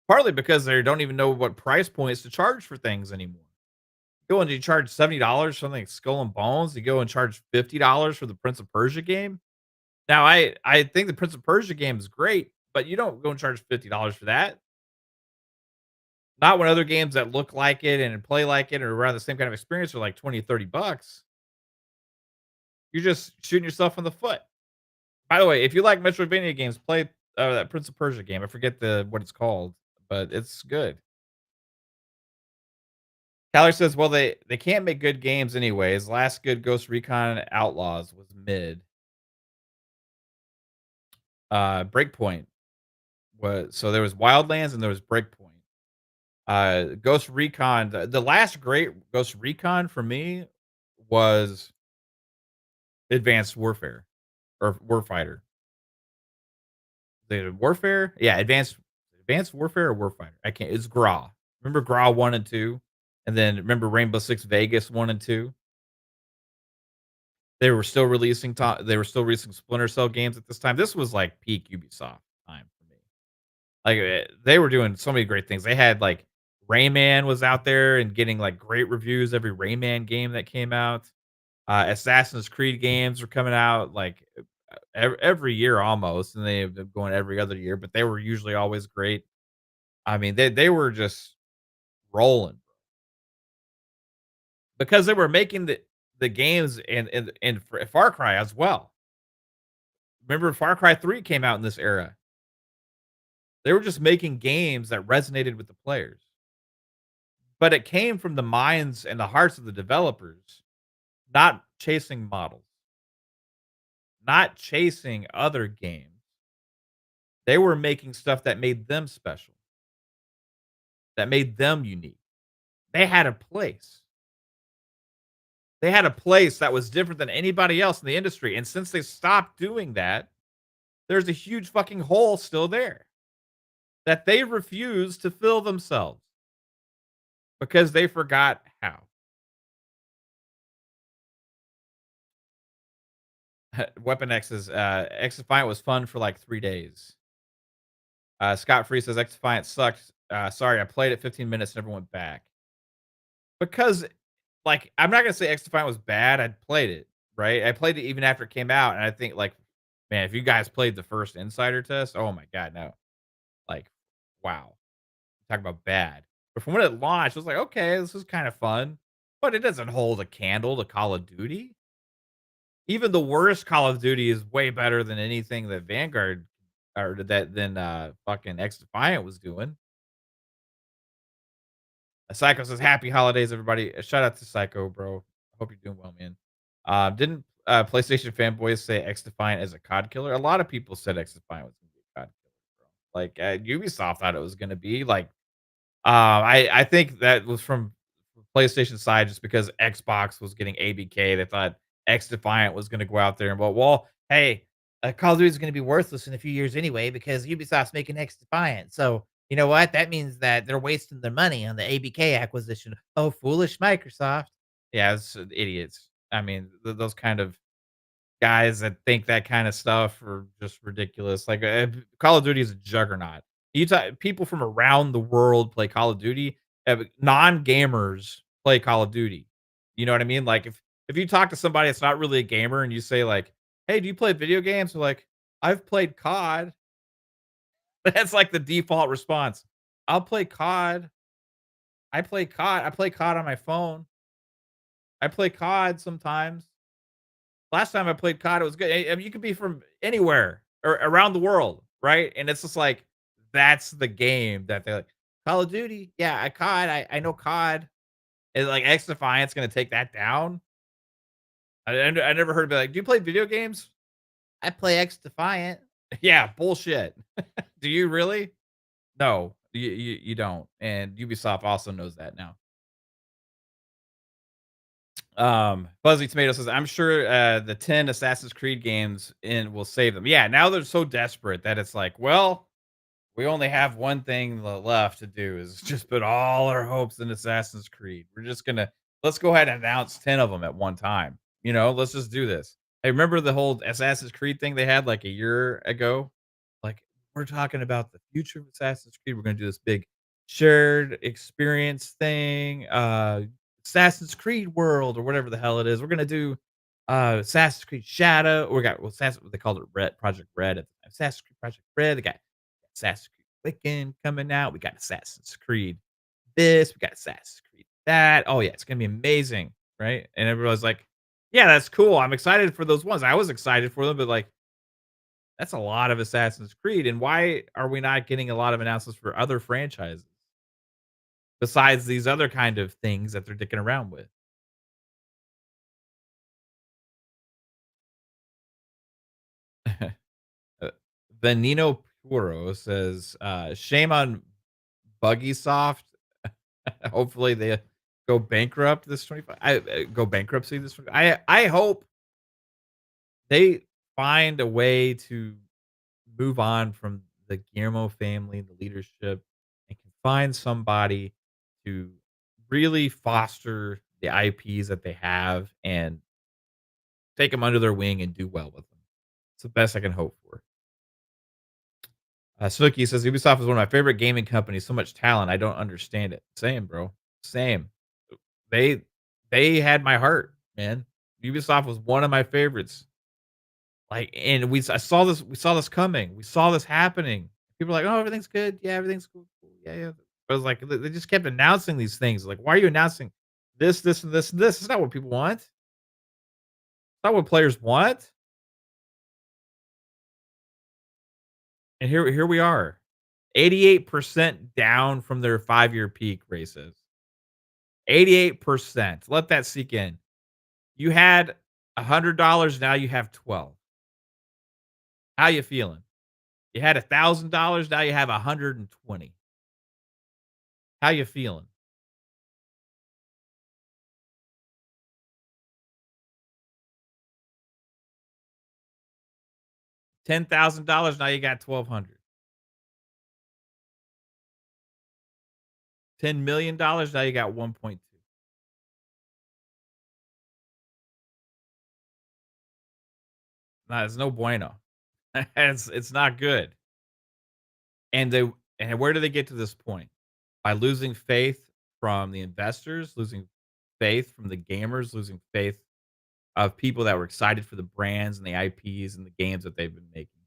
Partly because they don't even know what price points to charge for things anymore. Go and you charge $70 for something like Skull and Bones. You go and charge $50 for the Prince of Persia game. Now, I think the Prince of Persia game is great, but you don't go and charge $50 for that. Not when other games that look like it and play like it or around the same kind of experience are like 20, $30. You're just shooting yourself in the foot. By the way, if you like Metroidvania games, play that Prince of Persia game. I forget what it's called, but it's good. Tyler says, "Well, they can't make good games anyways. Last good Ghost Recon Outlaws was mid. Breakpoint was so there was Wildlands and there was Breakpoint. Ghost Recon, the last great Ghost Recon for me was Advanced Warfare or Warfighter. The Warfare, yeah, Advanced Warfare or Warfighter. I can't. It's Gra. Remember Gra 1 and 2, and then remember Rainbow Six Vegas 1 and 2. They were still releasing Splinter Cell games at this time. This was, like, peak Ubisoft time for me. Like, they were doing so many great things. They had, like, Rayman was out there and getting, like, great reviews every Rayman game that came out. Assassin's Creed games were coming out, like, every year almost, and they've been going every other year, but they were usually always great. I mean, they were just rolling because they were making the games and Far Cry as well. Remember Far Cry 3 came out in this era. They were just making games that resonated with the players, but it came from the minds and the hearts of the developers, not chasing models, not chasing other games. They were making stuff that made them special, that made them unique. They had a place. They had a place that was different than anybody else in the industry, and since they stopped doing that, there's a huge fucking hole still there that they refuse to fill themselves because they forgot how. Weapon X's X Defiant was fun for like 3 days. Scott Free says X Defiant sucked. Sorry, I played it 15 minutes, never went back. Because like I'm not gonna say X Defiant was bad. I played it, right? I played it even after it came out, and I think like, man, if you guys played the first insider test, oh my god, no. Like, wow. Talk about bad. But from when it launched, I was like, okay, this is kind of fun. But it doesn't hold a candle to Call of Duty. Even the worst Call of Duty is way better than anything that Vanguard or that than fucking X Defiant was doing. Psycho says, "Happy holidays, everybody." Shout out to Psycho, bro. Hope you're doing well, man. Didn't PlayStation fanboys say X Defiant as a COD killer? A lot of people said X Defiant was gonna be a COD killer, bro. Like Ubisoft thought it was gonna be like. I think that was from PlayStation side just because Xbox was getting ABK. They thought X Defiant was going to go out there and well, hey, Call of Duty is going to be worthless in a few years anyway because Ubisoft's making X Defiant. So you know what? That means that they're wasting their money on the ABK acquisition. Oh, foolish Microsoft! Yeah, it's idiots. I mean, those kind of guys that think that kind of stuff are just ridiculous. Like Call of Duty is a juggernaut. People from around the world play Call of Duty. Non gamers play Call of Duty. You know what I mean? Like if you talk to somebody that's not really a gamer and you say like, "Hey, do you play video games?" They're like, "I've played COD." That's like the default response. I'll play COD. I play COD. I play COD on my phone. I play COD sometimes. Last time I played COD, it was good. I mean, you could be from anywhere or around the world, right? And it's just like that's the game that they're like, Call of Duty. Yeah, COD. I know COD. And like X Defiant's gonna take that down. I never heard of it. Like, do you play video games? I play X Defiant. Yeah, bullshit. Do you really? No, you don't, and Ubisoft also knows that now. Fuzzy Tomato says, "I'm sure, the 10 Assassin's Creed games in will save them." Yeah, now they're so desperate that it's like, "Well, we only have one thing left to do is just put all our hopes in Assassin's Creed. We're just gonna let's go ahead and announce 10 of them at one time. Let's just do this." Hey, remember the whole Assassin's Creed thing they had like a year ago? Like, we're talking about the future of Assassin's Creed. We're gonna do this big shared experience thing, Assassin's Creed World or whatever the hell it is. We're gonna do Assassin's Creed Shadow. We got they called it Red Project Red at the time. Assassin's Creed Project Red. They got Assassin's Creed Wicked coming out. We got Assassin's Creed this. We got Assassin's Creed that. Oh yeah, it's gonna be amazing, right? And everybody's like, "Yeah, that's cool. I'm excited for those ones." I was excited for them, but like, that's a lot of Assassin's Creed. And why are we not getting a lot of announcements for other franchises besides these other kind of things that they're dicking around with? Uh, Venino Puro says, "Shame on Buggysoft. Hopefully they go bankrupt this 25 go bankruptcy this 20 I hope they find a way to move on from the Guillermo family, the leadership, and can find somebody to really foster the IPs that they have and take them under their wing and do well with them. It's the best I can hope for." Snooki says, "Ubisoft is one of my favorite gaming companies. So much talent. I don't understand it." Same, bro. Same. They they had my heart, man. Ubisoft was one of my favorites. Like, and I saw this. We saw this coming. We saw this happening. People are like, "Oh, everything's good. Yeah, everything's cool. Cool. Yeah, yeah." I was like, they just kept announcing these things. Like, why are you announcing this, this, and this, and this? It's not what people want. It's not what players want. And here we are, 88% down from their 5-year peak races. 88%. Let that sink in. You had $100, now you have 12. How you feeling? You had $1,000, now you have 120. How you feeling? $10,000, now you got 1,200. $10,000,000, now you got 1.2. Nah, it's no bueno. It's not good. And they and where do they get to this point? By losing faith from the investors, losing faith from the gamers, losing faith of people that were excited for the brands and the IPs and the games that they've been making.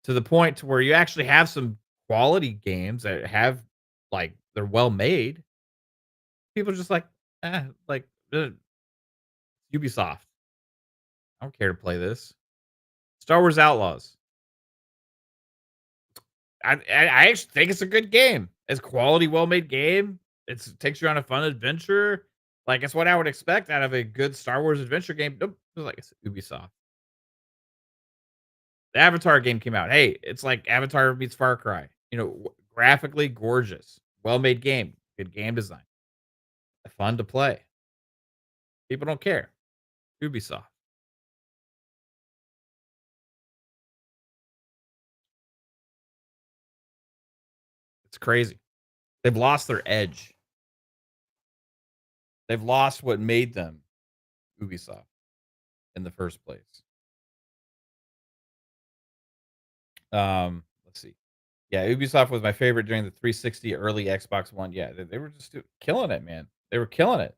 To the point to where you actually have some quality games that have like they're well made. People are just like, like Ubisoft. I don't care to play this. Star Wars Outlaws. I actually think it's a good game. It's quality, well made game. It takes you on a fun adventure. Like it's what I would expect out of a good Star Wars adventure game. Nope, it was like it's Ubisoft. The Avatar game came out. Hey, it's like Avatar meets Far Cry. Graphically gorgeous, well made game, good game design, fun to play. People don't care. Ubisoft. It's crazy. They've lost their edge. They've lost what made them Ubisoft in the first place. Let's see. Yeah, Ubisoft was my favorite during the 360 early Xbox One. Yeah, they were just killing it, man. They were killing it.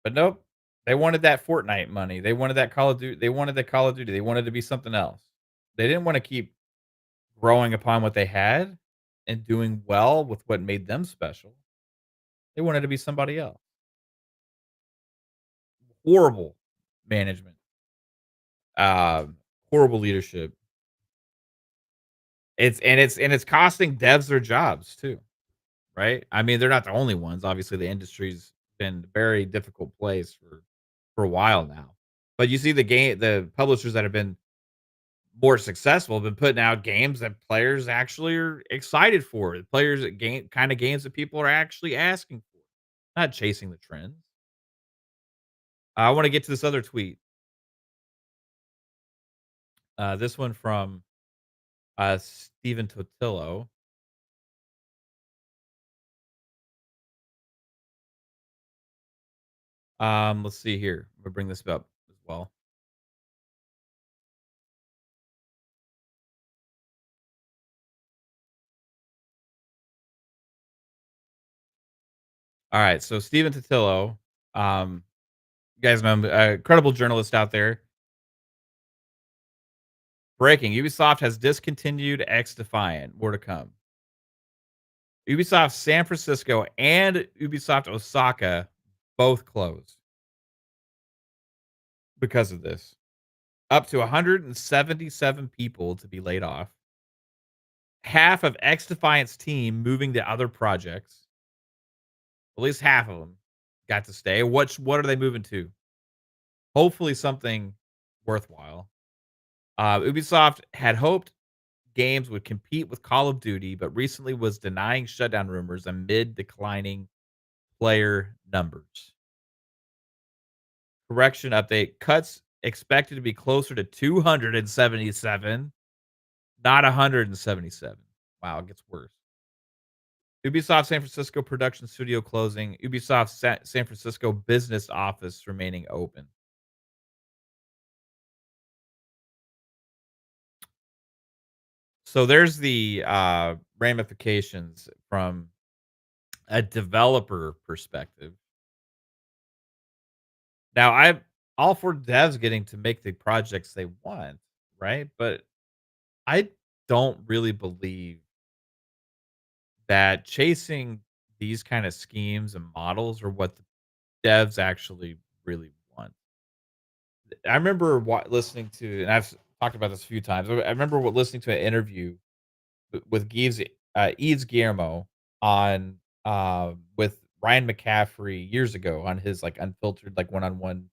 But nope, they wanted that Fortnite money. They wanted that Call of Duty. They wanted the Call of Duty. They wanted to be something else. They didn't want to keep growing upon what they had and doing well with what made them special. They wanted to be somebody else. Horrible management. Horrible leadership. It's costing devs their jobs too, right? I mean, they're not the only ones. Obviously, the industry's been a very difficult place for a while now. But you see the publishers that have been more successful, been putting out games that players actually are excited for. Players that game kind of games that people are actually asking for, not chasing the trends. I want to get to this other tweet. This one from Steven Totillo. Let's see here. I'm gonna bring this up as well. All right, so Steven Totillo, you guys know him, credible journalist out there. Breaking: Ubisoft has discontinued XDefiant. More to come. Ubisoft San Francisco and Ubisoft Osaka both closed because of this. Up to 177 people to be laid off. Half of XDefiant's team moving to other projects. At least half of them got to stay. What are they moving to? Hopefully something worthwhile. Ubisoft had hoped games would compete with Call of Duty, but recently was denying shutdown rumors amid declining player numbers. Correction update: cuts expected to be closer to 277, not 177. Wow, it gets worse. Ubisoft San Francisco production studio closing. Ubisoft San Francisco business office remaining open. So there's the ramifications from a developer perspective. Now, I'm all for devs getting to make the projects they want, right? But I don't really believe that chasing these kind of schemes and models are what the devs actually really want. I remember listening to, and I've talked about this a few times. I remember listening to an interview with Eves Guillermo on with Ryan McCaffrey years ago on his like unfiltered like one-on-one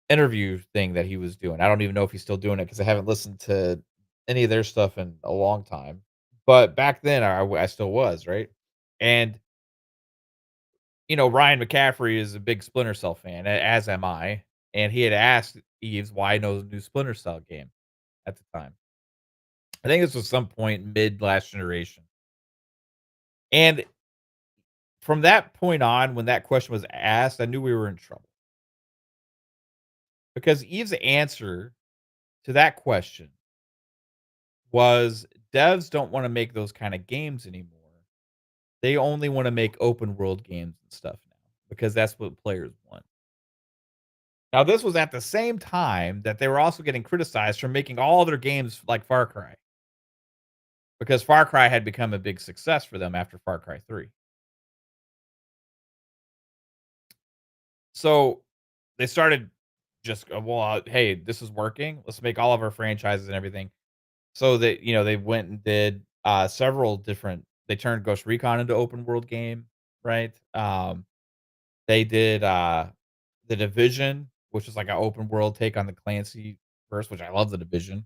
interview thing that he was doing. I don't even know if he's still doing it because I haven't listened to any of their stuff in a long time. But back then, I still was right, and Ryan McCaffrey is a big Splinter Cell fan, as am I, and he had asked Eves why no new Splinter Cell game at the time. I think this was some point mid last generation, and from that point on, when that question was asked, I knew we were in trouble because Eve's answer to that question was devs don't want to make those kind of games anymore. They only want to make open world games and stuff now because that's what players want. Now, this was at the same time that they were also getting criticized for making all their games like Far Cry because Far Cry had become a big success for them after Far Cry 3. So they started just, well, hey, this is working. Let's make all of our franchises and everything. So that they went and did several different. They turned Ghost Recon into open world game, right? They did the Division, which is like an open world take on the Clancy verse, which I love the Division,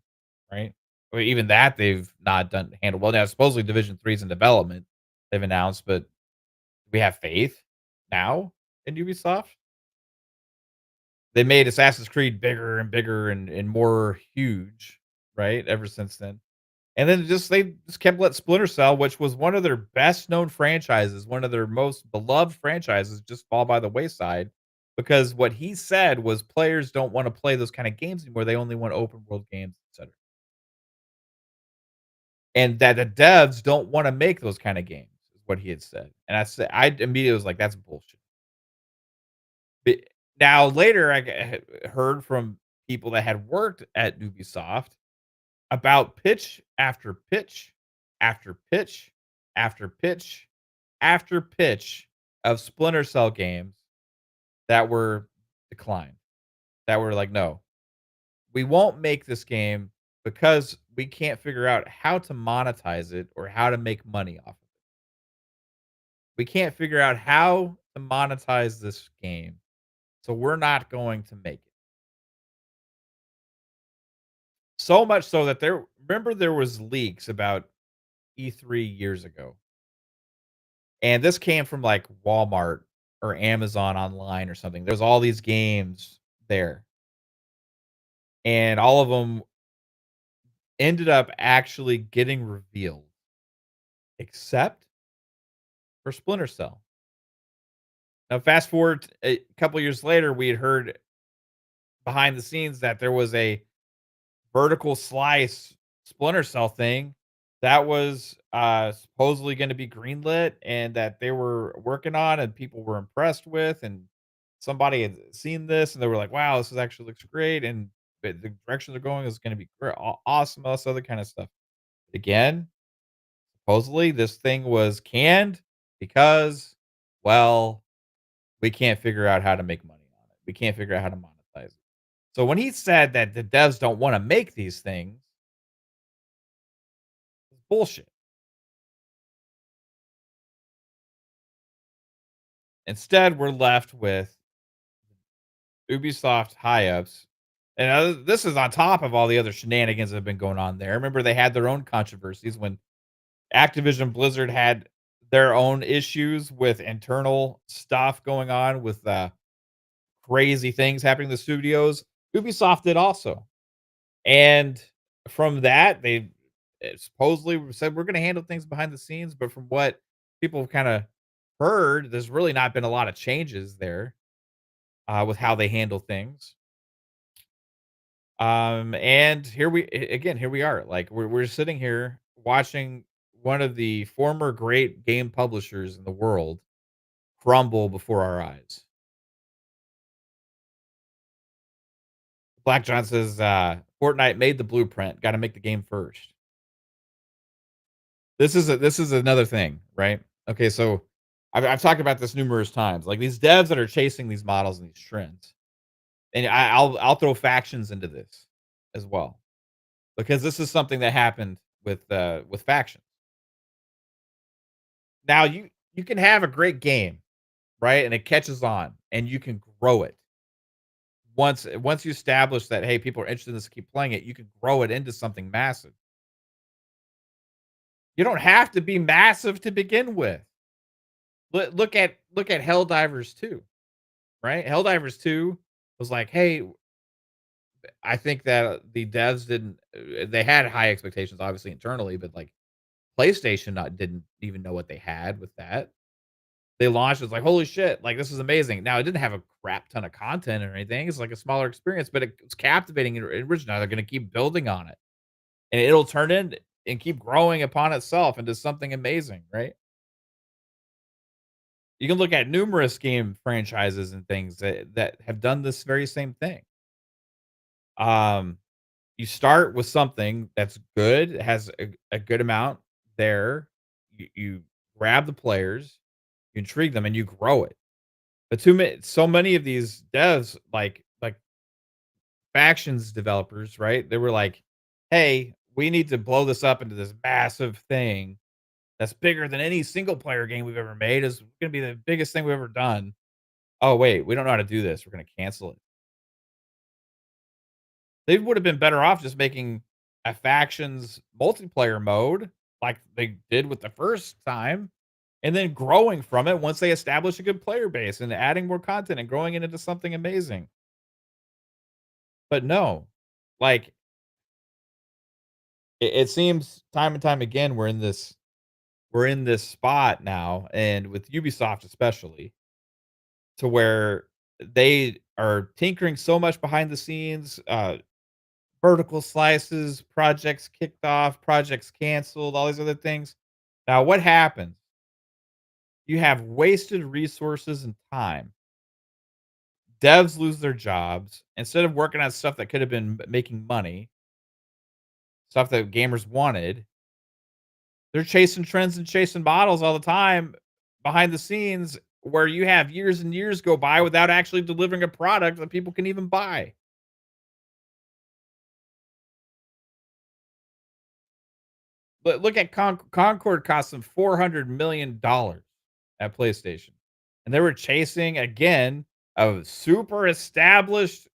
right? Or even that they've not done handled well. Now supposedly Division 3 is in development, they've announced, but we have faith now in Ubisoft. They made Assassin's Creed bigger and bigger and more huge, right? Ever since then. And then they just kept letting Splinter Cell, which was one of their best known franchises, one of their most beloved franchises, just fall by the wayside because what he said was players don't want to play those kind of games anymore. They only want open world games, etc. And that the devs don't want to make those kind of games, is what he had said. And I immediately was like, that's bullshit. But now later, heard from people that had worked at Ubisoft about pitch after pitch after pitch after pitch after pitch of Splinter Cell games that were declined. That were like, "No, we won't make this game because we can't figure out how to monetize it or how to make money off of it. We can't figure out how to monetize this game, so we're not going to make it." So much so that there was leaks about E3 years ago, and this came from, like, Walmart or Amazon online or something. There's all these games there, and all of them ended up actually getting revealed, except for Splinter Cell. Now fast forward a couple years later, we had heard behind the scenes that there was a vertical slice Splinter Cell thing that was, supposedly gonna be greenlit and that they were working on and people were impressed with, and somebody had seen this and they were like, "Wow, this is actually looks great, and the direction they're going is gonna be awesome," all this other kind of stuff. Again, supposedly, this thing was canned because, well, we can't figure out how to make money on it. We can't figure out how to monetize it. So when he said that the devs don't wanna make these things, it's bullshit. Instead, we're left with Ubisoft high ups, and this is on top of all the other shenanigans that have been going on there. Remember, they had their own controversies when Activision Blizzard had their own issues with internal stuff going on with crazy things happening in the studios. Ubisoft did also, and from that, they supposedly said we're going to handle things behind the scenes. But from what people have kind of heard, there's really not been a lot of changes there with how they handle things. And here we are. Like we're sitting here watching one of the former great game publishers in the world crumble before our eyes. Black John says, Fortnite made the blueprint. Got to make the game first. This is another thing, right? Okay, so I've talked about this numerous times. Like these devs that are chasing these models and these trends, and I'll throw factions into this as well because this is something that happened with factions. Now you can have a great game, right? And it catches on and you can grow it. Once you establish that hey, people are interested in this, keep playing it, you can grow it into something massive. You don't have to be massive to begin with. Look at Helldivers 2, right? Helldivers 2 was like, "Hey, I think that the devs didn't they had high expectations obviously internally, but like PlayStation not didn't even know what they had with that. They launched, it's like, "Holy shit, like, this is amazing." Now, it didn't have a crap ton of content or anything, it's like a smaller experience, but it's captivating and original. They're gonna keep building on it, and it'll turn in and keep growing upon itself into something amazing, right? You can look at numerous game franchises and things that have done this very same thing. Um, you start with something that's good, has a good amount there, you grab the players, you intrigue them, and you grow it. But so many of these devs, like factions developers, right? They were like, "Hey, we need to blow this up into this massive thing that's bigger than any single player game we've ever made. Is gonna be the biggest thing we've ever done." Oh, wait, we don't know how to do this. We're gonna cancel it. They would have been better off just making a factions multiplayer mode like they did with the first time, and then growing from it once they establish a good player base and adding more content and growing it into something amazing. But no, like it seems time and time again we're in this spot now, and with Ubisoft especially, to where they are tinkering so much behind the scenes, vertical slices, projects kicked off, projects canceled, all these other things. Now, what happens? You have wasted resources and time. Devs lose their jobs. Instead of working on stuff that could have been making money, stuff that gamers wanted, they're chasing trends and chasing models all the time behind the scenes where you have years and years go by without actually delivering a product that people can even buy. But look at Concord cost them $400 million at PlayStation. And they were chasing again a super established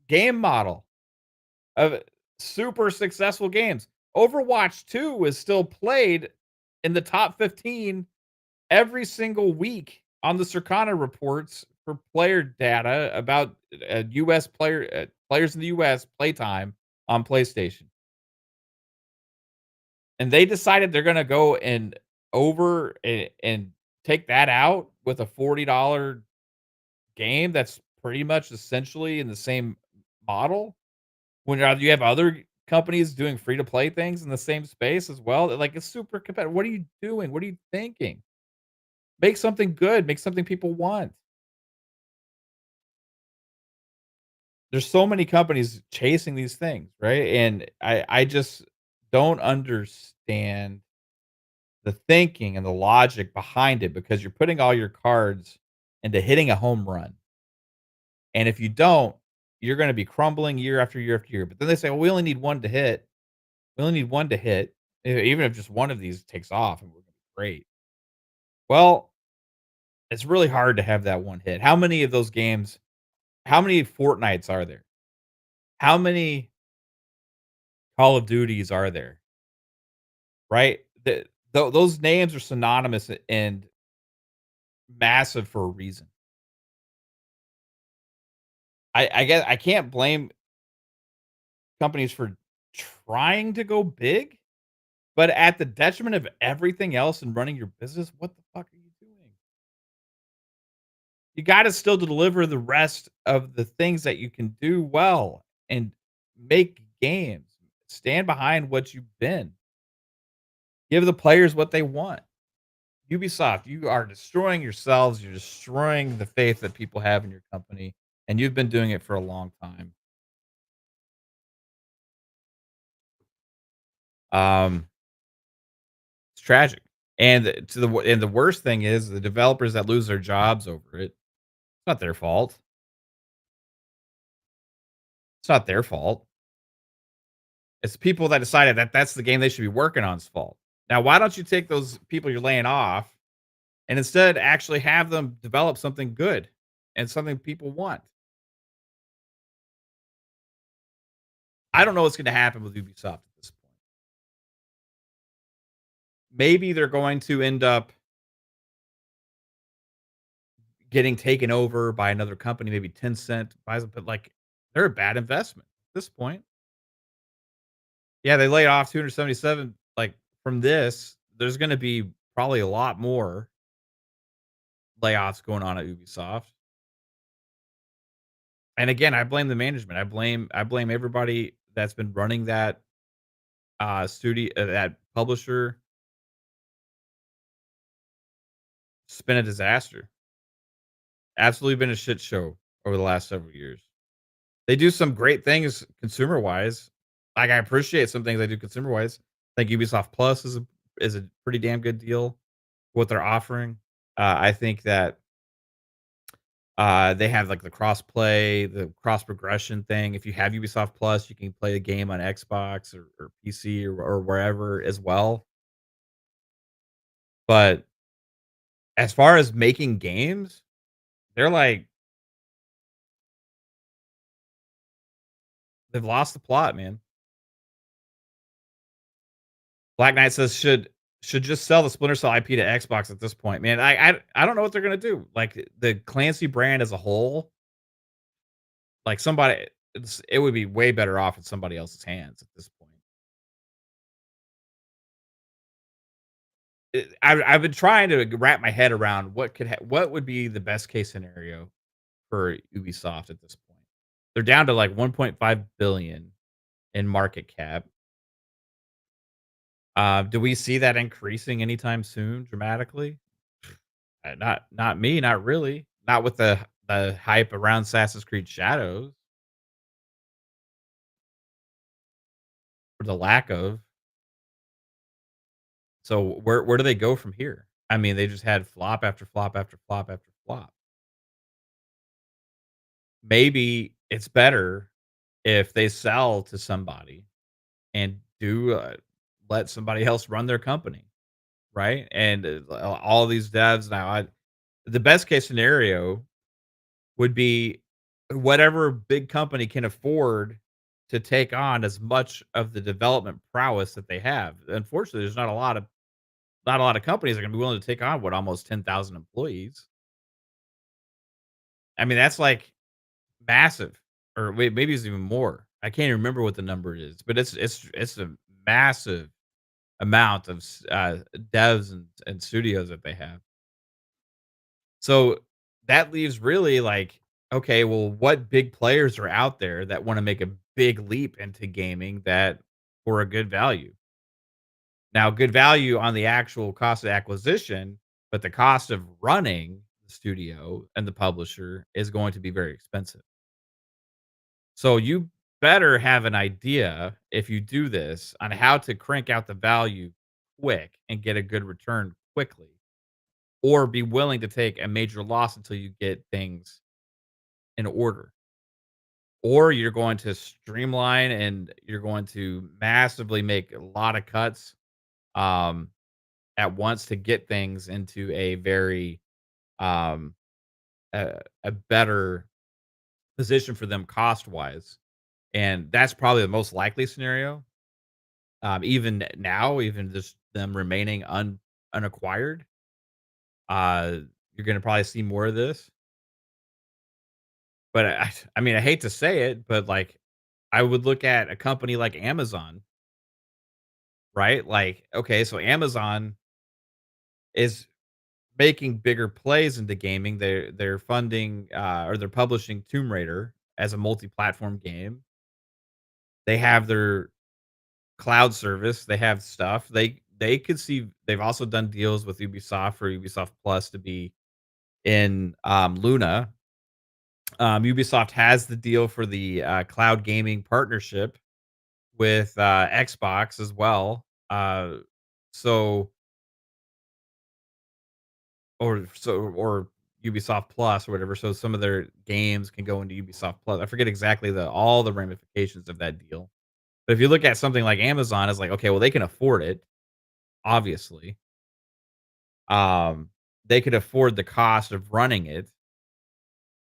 game model of super successful games. Overwatch 2 is still played in the top 15 every single week on the Circana reports for player data about US players in the US playtime on PlayStation. And they decided they're gonna go and and take that out with a $40 game that's pretty much essentially in the same model. When you have other companies doing free to play things in the same space as well, like, it's super competitive. What are you doing? What are you thinking? Make something good, make something people want. There's so many companies chasing these things, right? And I just don't understand the thinking and the logic behind it because you're putting all your cards into hitting a home run. And if you don't, you're gonna be crumbling year after year after year. But then they say, "Well, we only need one to hit. We only need one to hit. Even if just one of these takes off and we're gonna be great." Well, it's really hard to have that one hit. How many Fortnites are there? How many Call of Duties are there? Right? Those names are synonymous and massive for a reason. I guess I can't blame companies for trying to go big, but at the detriment of everything else and running your business, what the fuck are you doing? You gotta still deliver the rest of the things that you can do well and make games. Stand behind what you've been. Give the players what they want. Ubisoft, you are destroying yourselves. You're destroying the faith that people have in your company, and you've been doing it for a long time. Um, it's tragic. And the worst thing is the developers that lose their jobs over it. It's not their fault. It's not their fault. It's people that decided that that's the game they should be working on's fault. Now, why don't you take those people you're laying off and instead actually have them develop something good and something people want? I don't know what's going to happen with Ubisoft at this point. Maybe they're going to end up getting taken over by another company, maybe Tencent buys it, but like they're a bad investment at this point. Yeah, they laid off 277 like from this. There's going to be probably a lot more layoffs going on at Ubisoft. And again, I blame the management. I blame everybody that's been running that studio that publisher. It's been a disaster. Absolutely been a shit show over the last several years. They do some great things consumer wise. Like I appreciate some things they do consumer wise. I think Ubisoft Plus is a pretty damn good deal what they're offering. I think that they have like the cross play, the cross progression thing. If you have Ubisoft Plus, you can play the game on Xbox or PC or wherever as well. But as far as making games, they're like they've lost the plot, man. Black Knight says should just sell the Splinter Cell IP to Xbox at this point, man. I don't know what they're gonna do. Like the Clancy brand as a whole, like it would be way better off in somebody else's hands at this point. I've been trying to wrap my head around what would be the best case scenario for Ubisoft at this point. They're down to like 1.5 billion in market cap. Do we see that increasing anytime soon dramatically? Not me, not really. Not with the hype around Assassin's Creed Shadows or the lack of. So where do they go from here? I mean, they just had flop after flop after flop after flop. Maybe it's better if they sell to somebody and let somebody else run their company, right? And all these devs now, the best case scenario would be whatever big company can afford to take on as much of the development prowess that they have. Unfortunately, there's not a lot of companies that are gonna be willing to take on what, almost 10,000 employees. I mean, that's, like, massive, or wait, maybe it's even more. I can't even remember what the number is, but it's a massive amount of devs and studios that they have. So, that leaves really, like, okay, well, what big players are out there that wanna make a big leap into gaming that for a good value? Now, good value on the actual cost of acquisition, but the cost of running the studio and the publisher is going to be very expensive. So you better have an idea if you do this on how to crank out the value quick and get a good return quickly, or be willing to take a major loss until you get things in order. Or you're going to streamline and you're going to massively make a lot of cuts um, at once to get things into a very um, a better position for them cost wise. And that's probably the most likely scenario. Even now, even just them remaining unacquired, uh, you're gonna probably see more of this. But I mean, I hate to say it, but like I would look at a company like Amazon, right? Like, okay, so Amazon is making bigger plays into gaming. They're funding or they're publishing Tomb Raider as a multi-platform game. They have their cloud service. They have stuff. They could see they've also done deals with Ubisoft for Ubisoft Plus to be in Luna. Ubisoft has the deal for the cloud gaming partnership with Xbox as well. So or Ubisoft Plus or whatever. So some of their games can go into Ubisoft Plus. I forget exactly the all the ramifications of that deal. But if you look at something like Amazon, it's like, okay, well, they can afford it, obviously. Um, they could afford the cost of running it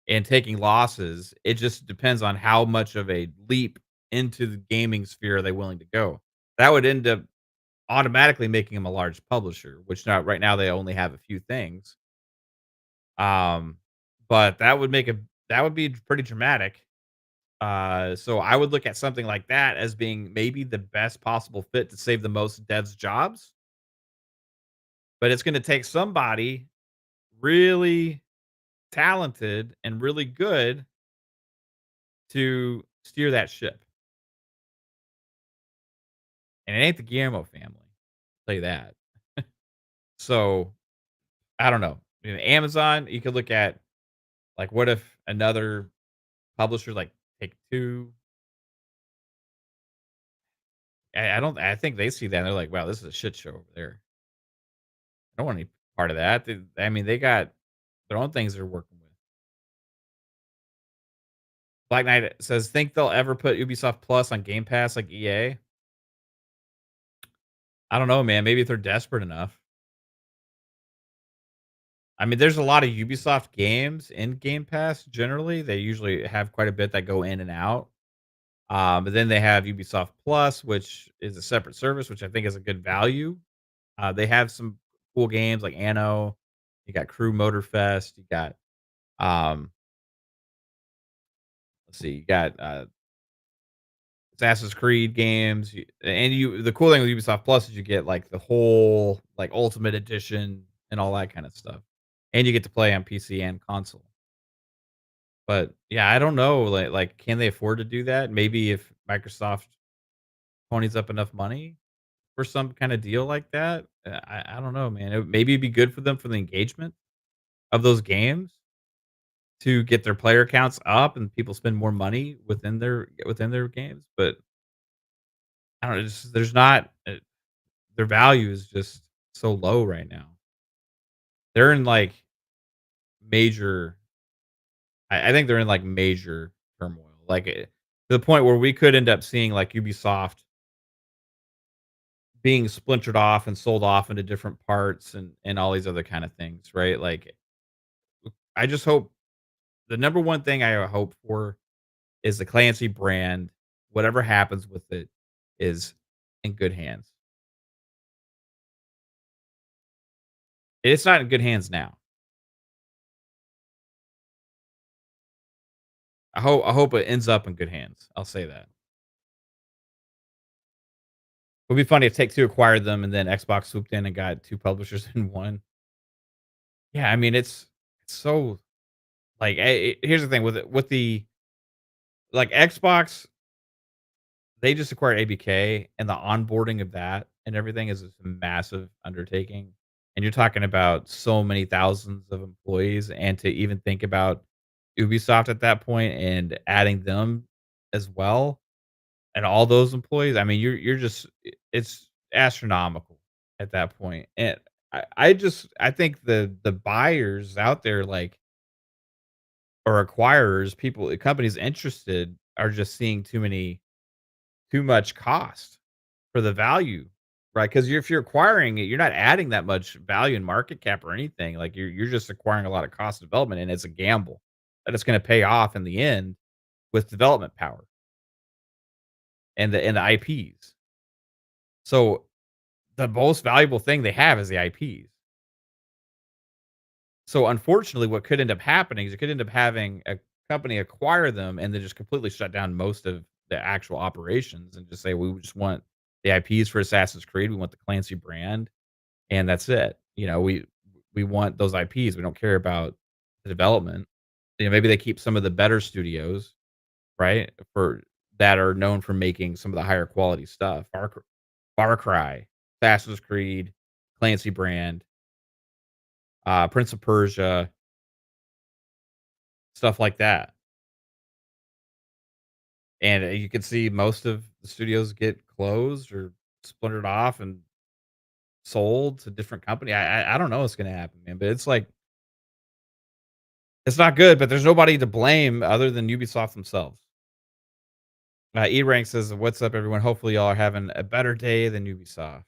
and taking losses. It just depends on how much of a leap into the gaming sphere are they willing to go. That would end up automatically making them a large publisher, which not right now they only have a few things. Um, but that would be pretty dramatic. So I would look at something like that as being maybe the best possible fit to save the most devs jobs, but it's going to take somebody really talented and really good to steer that ship. And it ain't the Guillermo family. I'll tell you that. So I don't know. You know, Amazon, you could look at like what if another publisher like Take Two. I don't I think they see that and they're like, wow, this is a shit show over there. I don't want any part of that. I mean, they got their own things they're working with. Black Knight says, think they'll ever put Ubisoft Plus on Game Pass like EA? I don't know, man. Maybe if they're desperate enough. I mean, there's a lot of Ubisoft games in Game Pass generally. They usually have quite a bit that go in and out. But then they have Ubisoft Plus, which is a separate service, which I think is a good value. They have some cool games like Anno. You got Crew Motorfest. You got let's see, you got Assassin's Creed games, and you. The cool thing with Ubisoft Plus is you get like the whole like Ultimate Edition and all that kind of stuff, and you get to play on PC and console. But yeah, I don't know. Like, can they afford to do that? Maybe if Microsoft ponies up enough money for some kind of deal like that. I don't know, man. Maybe it'd be good for them for the engagement of those games to get their player counts up and people spend more money within their games. But I don't know. There's not their value is just so low right now. They're in like major. I think they're in like major turmoil. Like to the point where we could end up seeing like Ubisoft being splintered off and sold off into different parts and all these other kind of things, right? Like I just hope the number one thing I hope for is the Clancy brand whatever happens with it is in good hands. It's not in good hands now. I hope it ends up in good hands. I'll say that. It would be funny if Take-Two acquired them and then Xbox swooped in and got 2 publishers in one. Yeah, I mean, it's so like, here's the thing with the like, Xbox, they just acquired ABK, and the onboarding of that and everything is a massive undertaking, and you're talking about so many thousands of employees, and to even think about Ubisoft at that point and adding them as well, and all those employees, I mean, you're just it's astronomical at that point, and I think the buyers out there, like, or acquirers, people companies interested are just seeing too much cost for the value, right? Because if you're acquiring it, you're not adding that much value in market cap or anything, like, you're just acquiring a lot of cost development, and it's a gamble that it's gonna pay off in the end with development power and the IPs. So, the most valuable thing they have is the IPs. So, unfortunately, what could end up happening is you could end up having a company acquire them and then just completely shut down most of the actual operations and just say, "We just want the IPs for Assassin's Creed, we want the Clancy brand, and that's it." We want those IPs, we don't care about the development. Maybe they keep some of the better studios, right, for that are known for making some of the higher quality stuff. Far Cry, Assassin's Creed, Clancy brand, Prince of Persia, stuff like that. And, you can see most of the studios get closed or splintered off and sold to different company. I don't know what's gonna happen, man, but it's like it's not good, but there's nobody to blame other than Ubisoft themselves. E-Rank says, "What's up, everyone? Hopefully, y'all are having a better day than Ubisoft."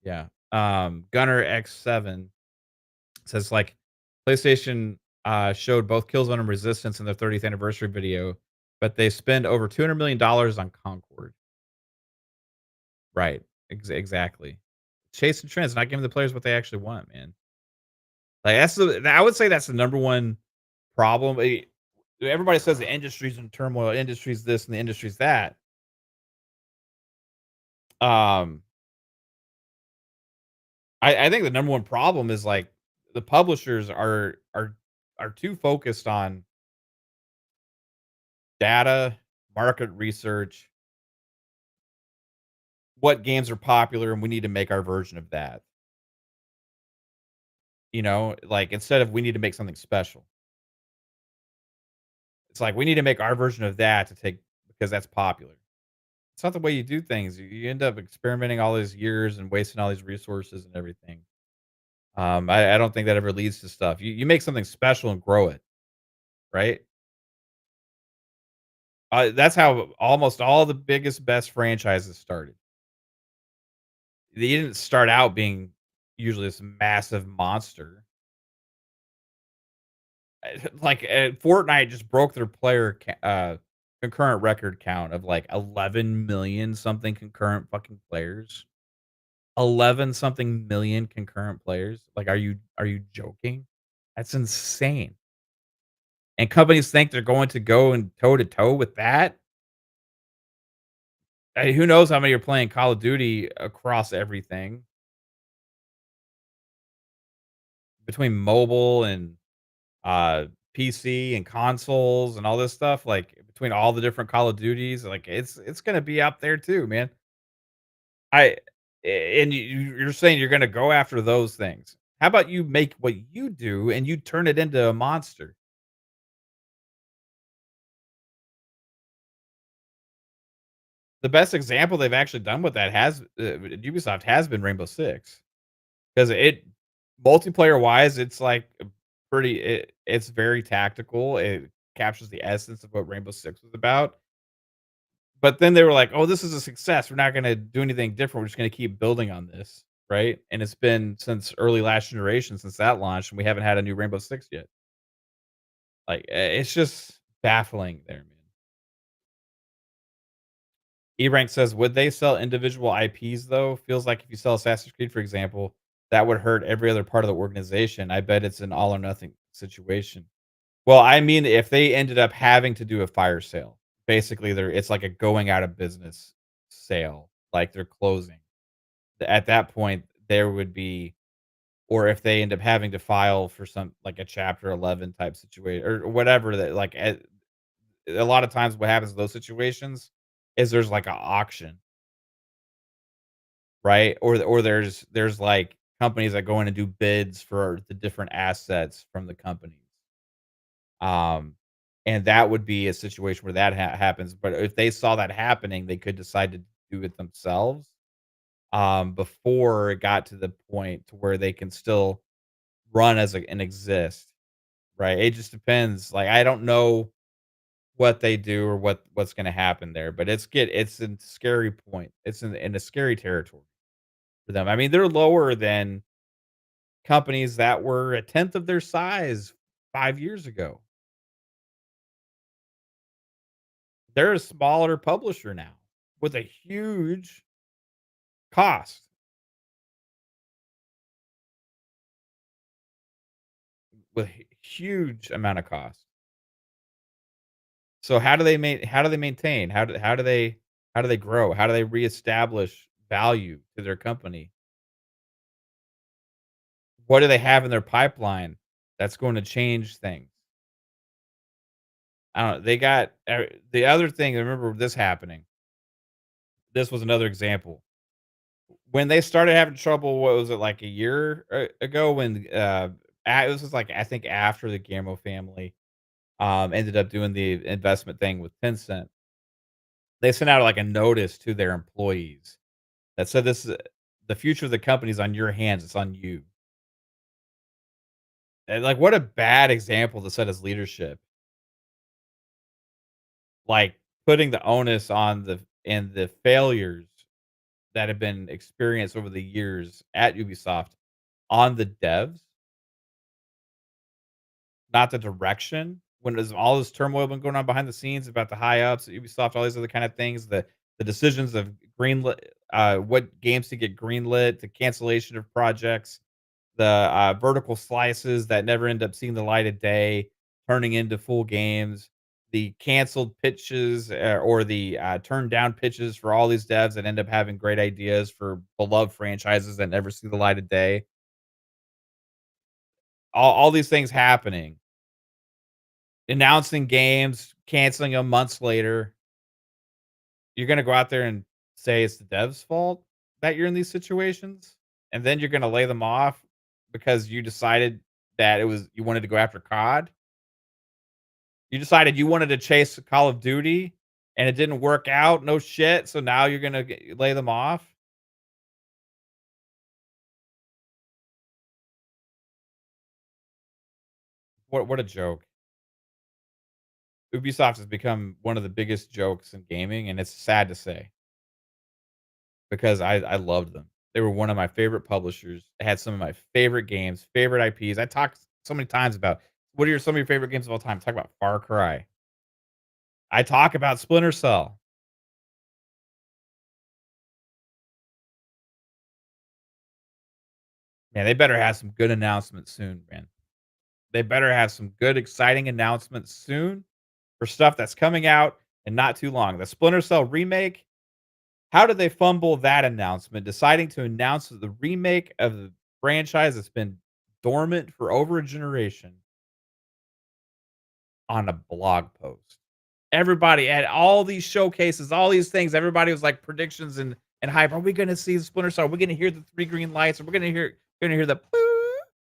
Yeah. Gunner X7 says, like, PlayStation, showed both Killzone and Resistance in their 30th anniversary video, but they spend over $200 million on Concord. Right. Exactly. Chasing trends, not giving the players what they actually want, man. Like, I would say that's the number one problem. Everybody says the industry's in turmoil, industry's this and the industry's that. Um, I think the number one problem is, like, the publishers are too focused on data, market research, what games are popular, and we need to make our version of that. Like, instead of we need to make something special. It's like we need to make our version of that to take because that's popular. It's not the way you do things. You end up experimenting all these years and wasting all these resources and everything. I don't think that ever leads to stuff. You make something special and grow it, right? That's how almost all the biggest, best franchises started. They didn't start out being usually this massive monster. Like Fortnite just broke their concurrent record count of like 11 million something concurrent fucking players. 11 something million concurrent players. Like, are you joking? That's insane. And companies think they're going to go and toe to toe with that. Who knows how many are playing Call of Duty across everything between mobile and uh PC and consoles and all this stuff, like between all the different Call of Duties, like it's gonna be up there too, man. I and you're saying you're gonna go after those things. How about you make what you do and you turn it into a monster? The best example they've actually done with that has Ubisoft has been Rainbow Six because it multiplayer wise, it's like it's very tactical. It captures the essence of what Rainbow Six was about. But then they were like, "Oh, this is a success. We're not gonna do anything different. We're just gonna keep building on this." Right? And it's been since early last generation since that launched, and we haven't had a new Rainbow Six yet. Like, it's just baffling there, man. E-Rank says, "Would they sell individual IPs though? Feels like if you sell Assassin's Creed, for example, that would hurt every other part of the organization. I bet it's an all or nothing situation." Well, I mean, if they ended up having to do a fire sale, basically, it's like a going out of business sale, like they're closing. At that point, there would be, or if they end up having to file for some like a Chapter 11 type situation or whatever that like a lot of times what happens in those situations is there's like an auction, right? Or there's like companies that go in and do bids for the different assets from the companies. Um, and that would be a situation where that happens. But if they saw that happening, they could decide to do it themselves before it got to the point to where they can still run as and exist, right? It just depends. Like I don't know what they do or what's going to happen there, but it's a scary point. It's in a scary territory for them. I mean, they're lower than companies that were a tenth of their size 5 years ago. They're a smaller publisher now with a huge cost, with huge amount of cost. So how do they maintain? How do they grow? How do they reestablish value to their company? What do they have in their pipeline that's going to change things? I don't know. They got the other thing. I remember this happening. This was another example. When they started having trouble, what was it like a year ago? When this was like I think after the Gamma family ended up doing the investment thing with Tencent, they sent out like a notice to their employees that said, "This is the future of the company's on your hands. It's on you." And like, what a bad example to set as leadership. Like putting the onus on the failures that have been experienced over the years at Ubisoft on the devs, not the direction. When there's all this turmoil been going on behind the scenes about the high ups at Ubisoft, all these other kind of things, the decisions of greenlit, what games to get greenlit, the cancellation of projects, the vertical slices that never end up seeing the light of day, turning into full games, the canceled pitches or the turned down pitches for all these devs that end up having great ideas for beloved franchises that never see the light of day. All these things happening, announcing games, canceling them months later. You're gonna go out there and say it's the devs' fault that you're in these situations, and then you're gonna lay them off because you decided that it was you wanted to go after COD. You decided you wanted to chase Call of Duty, and it didn't work out. No shit. So now you're gonna lay them off. What a joke. Ubisoft has become one of the biggest jokes in gaming, and it's sad to say because I loved them. They were one of my favorite publishers. They had some of my favorite games, favorite IPs. I talked so many times about what are some of your favorite games of all time? Talk about Far Cry. I talk about Splinter Cell. Man, they better have some good announcements soon, man. They better have some good, exciting announcements soon for stuff that's coming out in not too long. The Splinter Cell remake, how did they fumble that announcement, deciding to announce the remake of the franchise that's been dormant for over a generation on a blog post? Everybody at all these showcases, all these things, everybody was like predictions and hype. Are we gonna see the Splinter Cell? Are we gonna hear the three green lights? Are we gonna hear the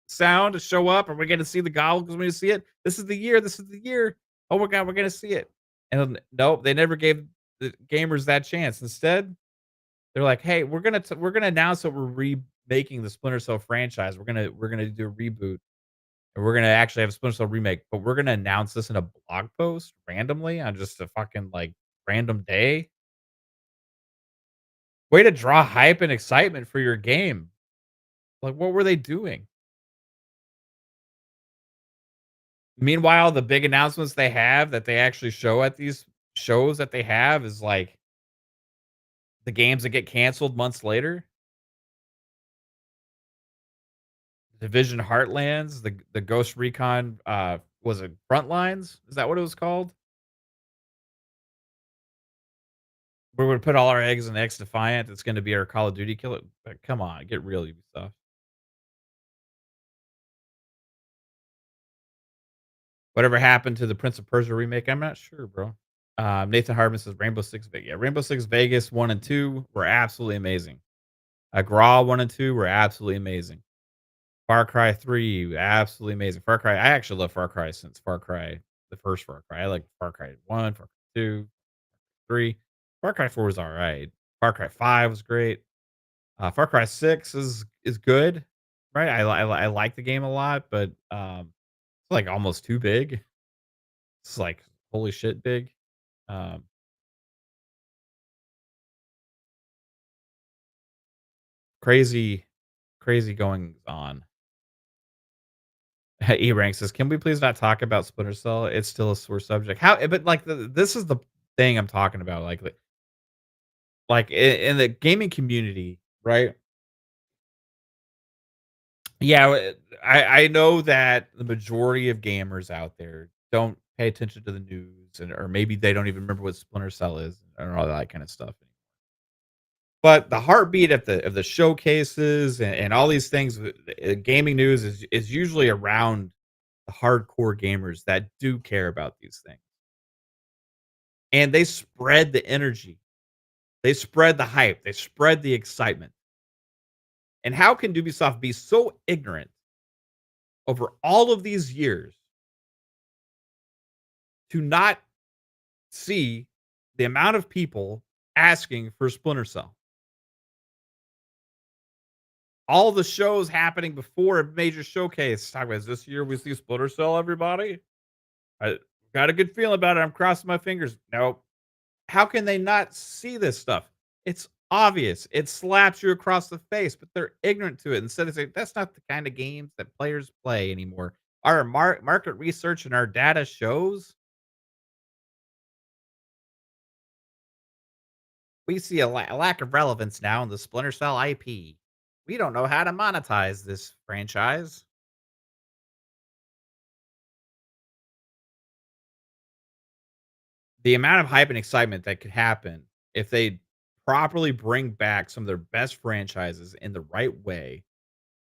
sound to show up? Are we gonna see the goggles when we see it? This is the year. This is the year. Oh my god, we're gonna see it. And then, nope, they never gave the gamers that chance. Instead, they're like, "Hey, we're gonna announce that we're remaking the Splinter Cell franchise. We're gonna do a reboot, and we're gonna actually have a Splinter Cell remake, but we're gonna announce this in a blog post randomly on just a fucking like random day." Way to draw hype and excitement for your game. Like, what were they doing? Meanwhile, the big announcements they have that they actually show at these shows that they have is like The games that get canceled months later, Division Heartlands, the Ghost Recon, was it Frontlines? Is that what it was called? We would put all our eggs in XDefiant, it's gonna be our Call of Duty killer. Come on, get real, Ubisoft. Whatever happened to the Prince of Persia remake? I'm not sure, bro. Nathan Hardman says Rainbow Six Vegas. Yeah, Rainbow Six Vegas 1 and 2 were absolutely amazing. Graw 1 and 2 were absolutely amazing. Far Cry 3, absolutely amazing. Far Cry, I actually love Far Cry since Far Cry, the first Far Cry. I like Far Cry 1, Far Cry 2, 3. Far Cry 4 was alright. Far Cry 5 was great. Far Cry 6 is good, right? I like the game a lot, but, it's, like, almost too big. It's, like, holy shit big. Um, crazy crazy goings on. E-Rank says, "Can we please not talk about Splinter Cell? It's still a sore subject." How but, like, this is the thing I'm talking about, like, in the gaming community, right? Yeah, I know that the majority of gamers out there don't pay attention to the news or maybe they don't even remember what Splinter Cell is and all that kind of stuff. But the heartbeat of the showcases and all these things, gaming news is usually around the hardcore gamers that do care about these things. And they spread the energy. They spread the hype. They spread the excitement. And how can Ubisoft be so ignorant over all of these years to not see the amount of people asking for Splinter Cell? All the shows happening before a major showcase. Talk about, is this year we see Splinter Cell, everybody? I got a good feeling about it. I'm crossing my fingers. Nope. How can they not see this stuff? It's obvious. It slaps you across the face, but they're ignorant to it. Instead of saying, that's not the kind of games that players play anymore. Our market research and our data shows we see a lack of relevance now in the Splinter Cell IP. We don't know how to monetize this franchise. The amount of hype and excitement that could happen if they properly bring back some of their best franchises in the right way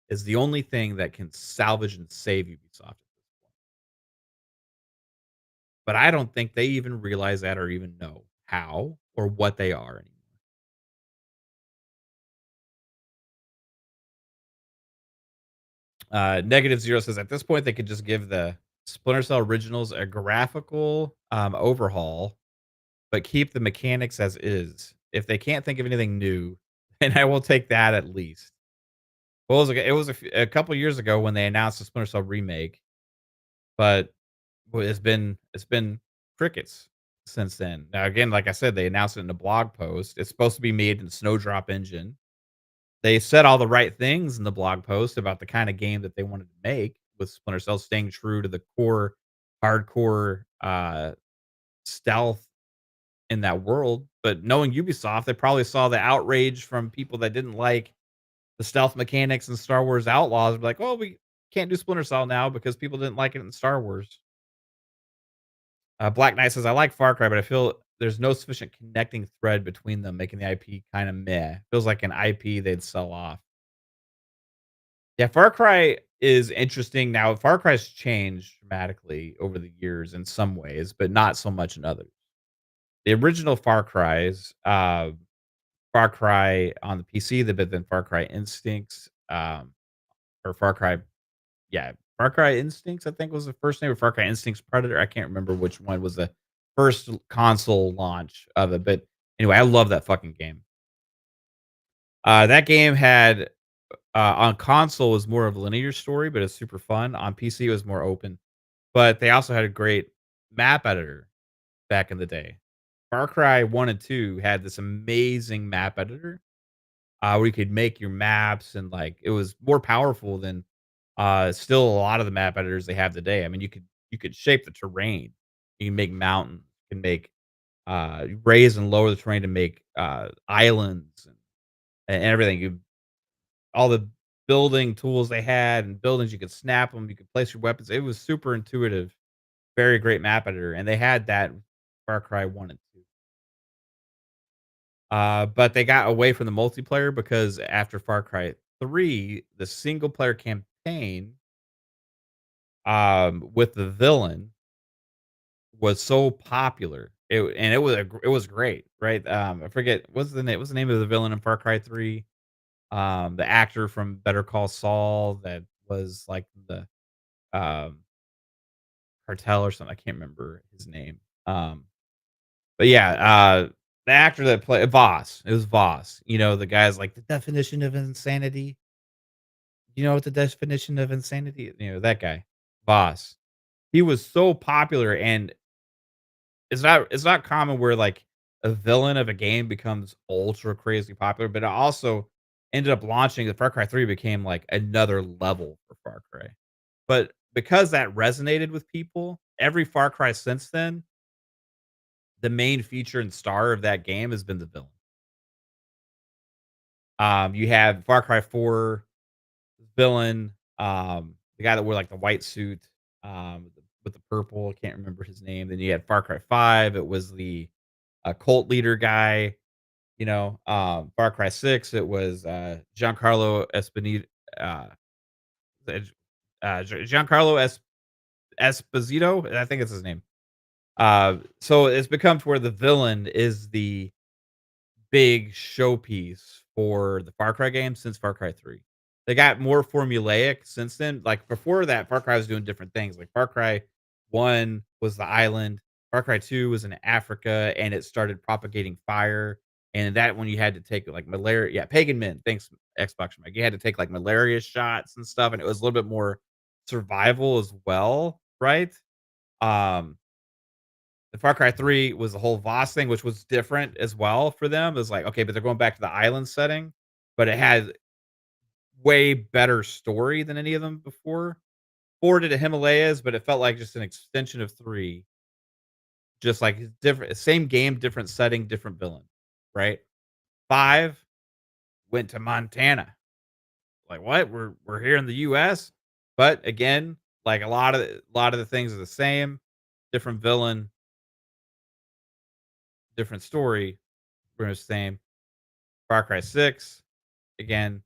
is the only thing that can salvage and save Ubisoft. But I don't think they even realize that or even know how or what they are anymore. Negative Zero says at this point they could just give the Splinter Cell originals a graphical overhaul, but keep the mechanics as is. If they can't think of anything new, then I will take that at least. Well, it was a couple years ago when they announced the Splinter Cell remake, but it's been crickets since then. Now, again, like I said, they announced it in a blog post. It's supposed to be made in Snowdrop Engine. They said all the right things in the blog post about the kind of game that they wanted to make with Splinter Cell, staying true to the core hardcore stealth in that world. But knowing Ubisoft, they probably saw the outrage from people that didn't like the stealth mechanics in Star Wars Outlaws. Be like, oh, we can't do Splinter Cell now because people didn't like it in Star Wars. Black Knight says, I like Far Cry, but I feel there's no sufficient connecting thread between them, making the IP kind of meh. Feels like an IP they'd sell off. Yeah, Far Cry is interesting. Now, Far Cry's changed dramatically over the years in some ways, but not so much in others. The original Far Cries, Far Cry on the PC, but then Far Cry Instincts, or Far Cry, yeah, Far Cry Instincts, I think was the first name, or Far Cry Instincts Predator. I can't remember which one was the first console launch of it, but anyway, I love that fucking game. That game had on console was more of a linear story, but it's super fun. On PC, it was more open, but they also had a great map editor back in the day. Far Cry 1 and 2 had this amazing map editor, where you could make your maps and, like, it was more powerful than, still a lot of the map editors they have today. I mean, you could shape the terrain. You can make mountains, you can make, raise and lower the terrain to make, islands and everything. All the building tools they had and buildings, you could snap them, you could place your weapons. It was super intuitive, very great map editor, and they had that in Far Cry 1 and 2. But they got away from the multiplayer because after Far Cry 3, the single player campaign, with the villain was so popular. It was great, right? I forget what's the name of the villain in Far Cry 3? The actor from Better Call Saul that was like the um cartel or something. I can't remember his name. Um, but yeah, the actor that played Voss, it was Voss. You know, the guy's like the definition of insanity. You know what the definition of insanity? You know, that guy, Voss. He was so popular, and it's not common where like a villain of a game becomes ultra crazy popular, but it also ended up launching the Far Cry 3 became like another level for Far Cry. But because that resonated with people, every Far Cry since then, the main feature and star of that game has been the villain. You have Far Cry 4 villain, the guy that wore like the white suit, with the purple. I can't remember his name. Then you had Far Cry 5. It was the cult leader guy. You know, Far Cry 6. It was Giancarlo Esposito. Uh, Giancarlo Esposito. I think it's his name. So it's become to where the villain is the big showpiece for the Far Cry games since Far Cry 3. They got more formulaic since then. Like before that, Far Cry was doing different things. Like Far Cry 1 was the island, Far Cry 2 was in Africa and it started propagating fire. And that one you had to take like malaria. Yeah, Pagan Men. Thanks, Xbox Mike. You had to take like malaria shots and stuff, and it was a little bit more survival as well, right? Um, the Far Cry 3 was the whole Voss thing, which was different as well for them. It was like, okay, but they're going back to the island setting, but it had way better story than any of them before. 4 did the Himalayas, but it felt like just an extension of 3. Just like it's different, same game, different setting, different villain, right? 5 went to Montana. Like, what? We're here in the US? But again, like a lot of the things are the same, different villain, different story, pretty much the same. Far Cry 6, again.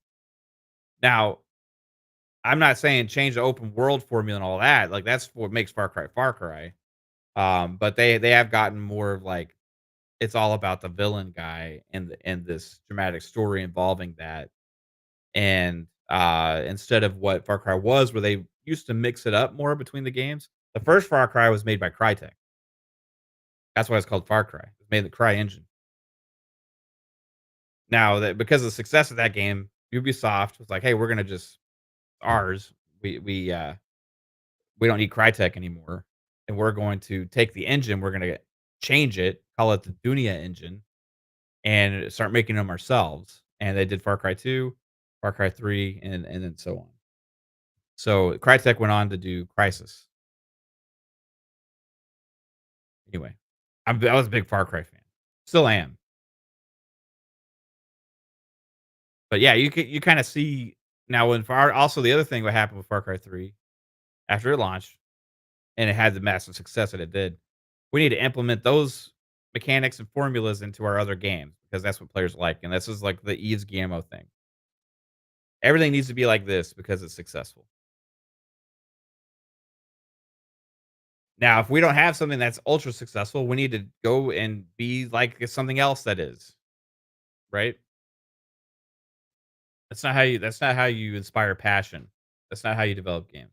Now, I'm not saying change the open world formula and all that, like, that's what makes Far Cry Far Cry. But they have gotten more of, like, it's all about the villain guy and this dramatic story involving that, and, instead of what Far Cry was, where they used to mix it up more between the games. The first Far Cry was made by Crytek. That's why it's called Far Cry. It was made in the Cry engine. Now that because of the success of that game, Ubisoft was like, "Hey, we're gonna just ours. We don't need Crytek anymore, and we're going to take the engine, we're gonna change it, call it the Dunia engine, and start making them ourselves." And they did Far Cry 2, Far Cry 3, and then so on. So Crytek went on to do Crysis. Anyway, I was a big Far Cry fan. Still am. But yeah, you kinda see now when Far also the other thing what happened with Far Cry 3 after it launched and it had the massive success that it did. We need to implement those mechanics and formulas into our other games because that's what players like, and this is like the Eve's Gammo thing. Everything needs to be like this because it's successful. Now, if we don't have something that's ultra successful, we need to go and be like something else that is, right? That's not how you inspire passion. That's not how you develop games.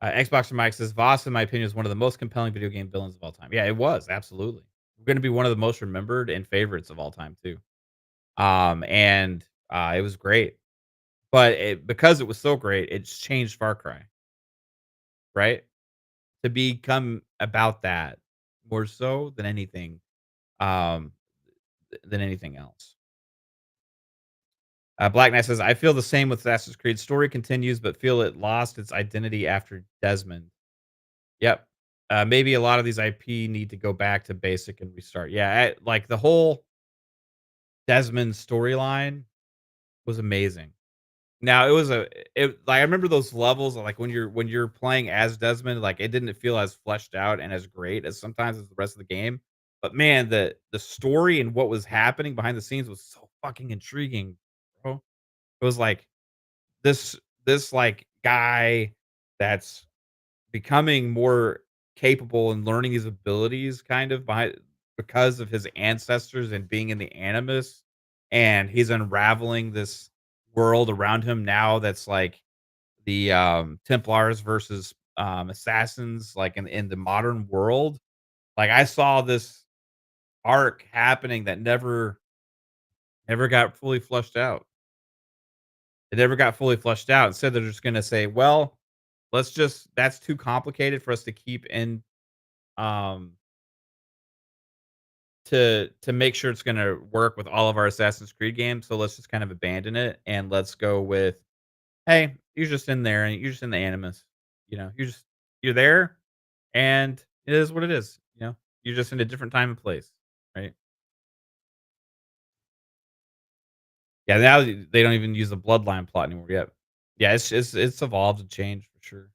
Xbox Mike says Voss, in my opinion, is one of the most compelling video game villains of all time. Yeah, it was absolutely. Going to be one of the most remembered and favorites of all time too. And it was great, but because it was so great, it's changed Far Cry, right? To become about that more so than anything, um, than anything else. Black Knight says, I feel the same with Assassin's Creed. Story continues, but feel it lost its identity after Desmond. Yep. Maybe a lot of these IP need to go back to basic and restart. Yeah, like the whole Desmond storyline was amazing. Now it was like I remember those levels of, like when you're playing as Desmond, like it didn't feel as fleshed out and as great as sometimes as the rest of the game. But man, the story and what was happening behind the scenes was so fucking intriguing, bro. It was like this this like guy that's becoming more capable and learning his abilities kind of by because of his ancestors and being in the Animus, and he's unraveling this world around him now that's like the, Templars versus, assassins, like, in the modern world. Like, I saw this arc happening that never got fully flushed out. It never got fully flushed out. Instead, they're just gonna say, "Well, let's just that's too complicated for us to keep in, um, to make sure it's gonna work with all of our Assassin's Creed games, so let's just kind of abandon it, and let's go with, hey, you're just in there, and you're just in the Animus, you're there, and it is what it is, you know? You're just in a different time and place, right?" Yeah, now they don't even use the bloodline plot anymore, yet. Yeah, it's evolved and changed for sure.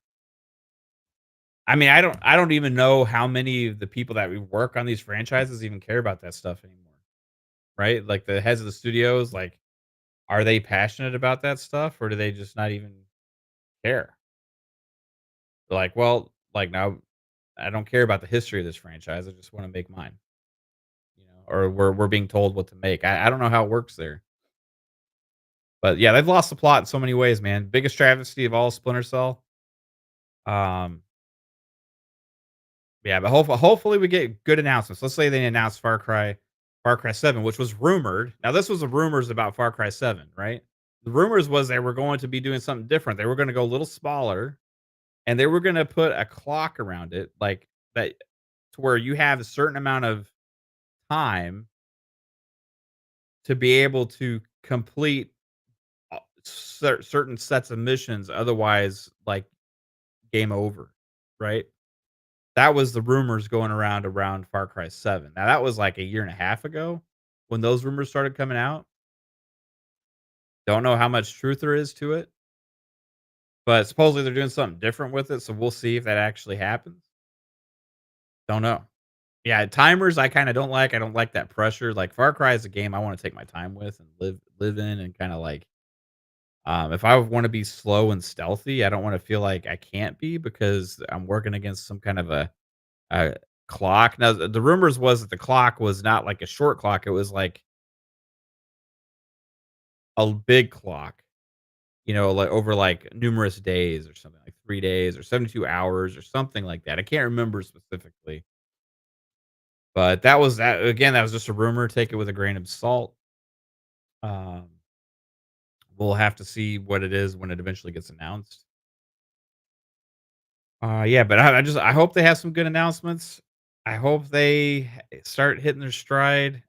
I mean, I don't even know how many of the people that we work on these franchises even care about that stuff anymore, right? Like, the heads of the studios, like, are they passionate about that stuff, or do they just not even care? Like, well, like, now I don't care about the history of this franchise, I just wanna make mine, or we're being told what to make. I don't know how it works there. But, yeah, they've lost the plot in so many ways, man. Biggest travesty of all, Splinter Cell. Um, yeah, but hopefully we get good announcements. Let's say they announce Far Cry 7, which was rumored. Now, this was the rumors about Far Cry 7, right? The rumors was they were going to be doing something different. They were gonna go a little smaller, and they were gonna put a clock around it, like, that to where you have a certain amount of time to be able to complete, certain sets of missions, otherwise, like, game over, right? That was the rumors going around Far Cry 7. Now that was like a year and a half ago when those rumors started coming out. Don't know how much truth there is to it, but supposedly they're doing something different with it, so we'll see if that actually happens. Don't know. Yeah, timers I kinda don't like. I don't like that pressure. Like, Far Cry is a game I wanna take my time with and live in and kinda like, if I wanna be slow and stealthy, I don't wanna feel like I can't be because I'm working against some kind of a clock. Now, the rumors was that the clock was not like a short clock, it was like a big clock, like over like numerous days or something, like 3 days or 72 hours or something like that. I can't remember specifically, but that was that again, that was just a rumor, take it with a grain of salt. Um, we'll have to see what it is when it eventually gets announced. Yeah, but I hope they have some good announcements. I hope they start hitting their stride.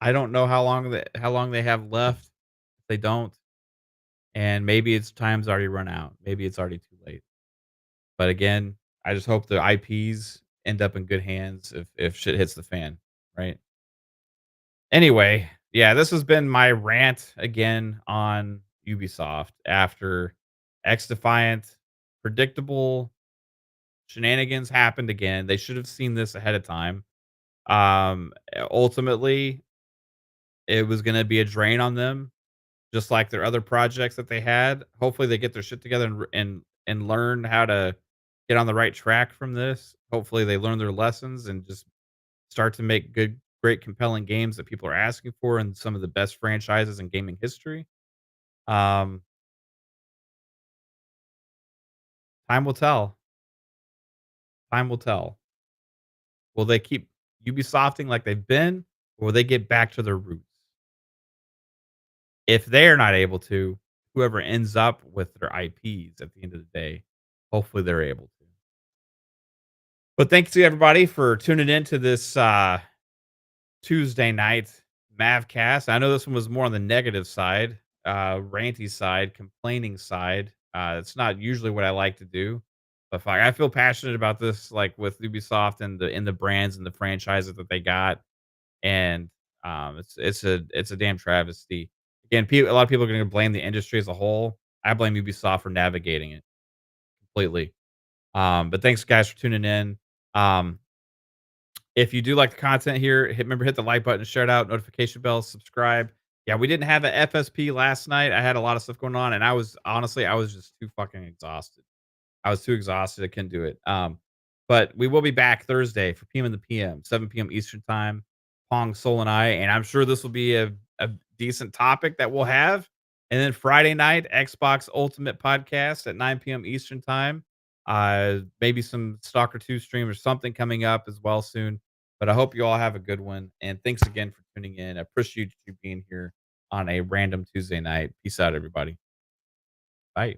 I don't know how long they have left. If they don't, and maybe it's time's already run out. Maybe it's already too late. But again, I just hope the IPs end up in good hands if shit hits the fan, right? Anyway, yeah, this has been my rant again on Ubisoft after XDefiant. Predictable shenanigans happened again. They should have seen this ahead of time. Ultimately, it was going to be a drain on them, just like their other projects that they had. Hopefully, they get their shit together and learn how to get on the right track from this. Hopefully, they learn their lessons and just start to make good, great, compelling games that people are asking for and some of the best franchises in gaming history. Um, time will tell. Time will tell. Will they keep Ubisofting like they've been, or will they get back to their roots? If they're not able to, whoever ends up with their IPs at the end of the day, hopefully they're able to. But thanks to everybody for tuning in to this Tuesday night MAVCast. I know this one was more on the negative side, ranty side, complaining side. It's not usually what I like to do, But fuck, I feel passionate about this, like with Ubisoft and the brands and the franchises that they got, and it's a damn travesty. Again, a lot of people are going to blame the industry as a whole. I blame Ubisoft for navigating it completely. But thanks guys for tuning in. Um, if you do like the content here, remember hit the like button, share it out, notification bell, subscribe. Yeah, we didn't have an FSP last night. I had a lot of stuff going on, and I was just too fucking exhausted. I was too exhausted. I couldn't do it. But we will be back Thursday for PM in the PM, 7 p.m. Eastern time. Pong, Soul, and I, and I'm sure this will be a decent topic that we'll have. And then Friday night, Xbox Ultimate Podcast at 9 p.m. Eastern time. Maybe some Stalker 2 stream or something coming up as well soon. But I hope you all have a good one. And thanks again for tuning in. I appreciate you being here on a random Tuesday night. Peace out, everybody. Bye.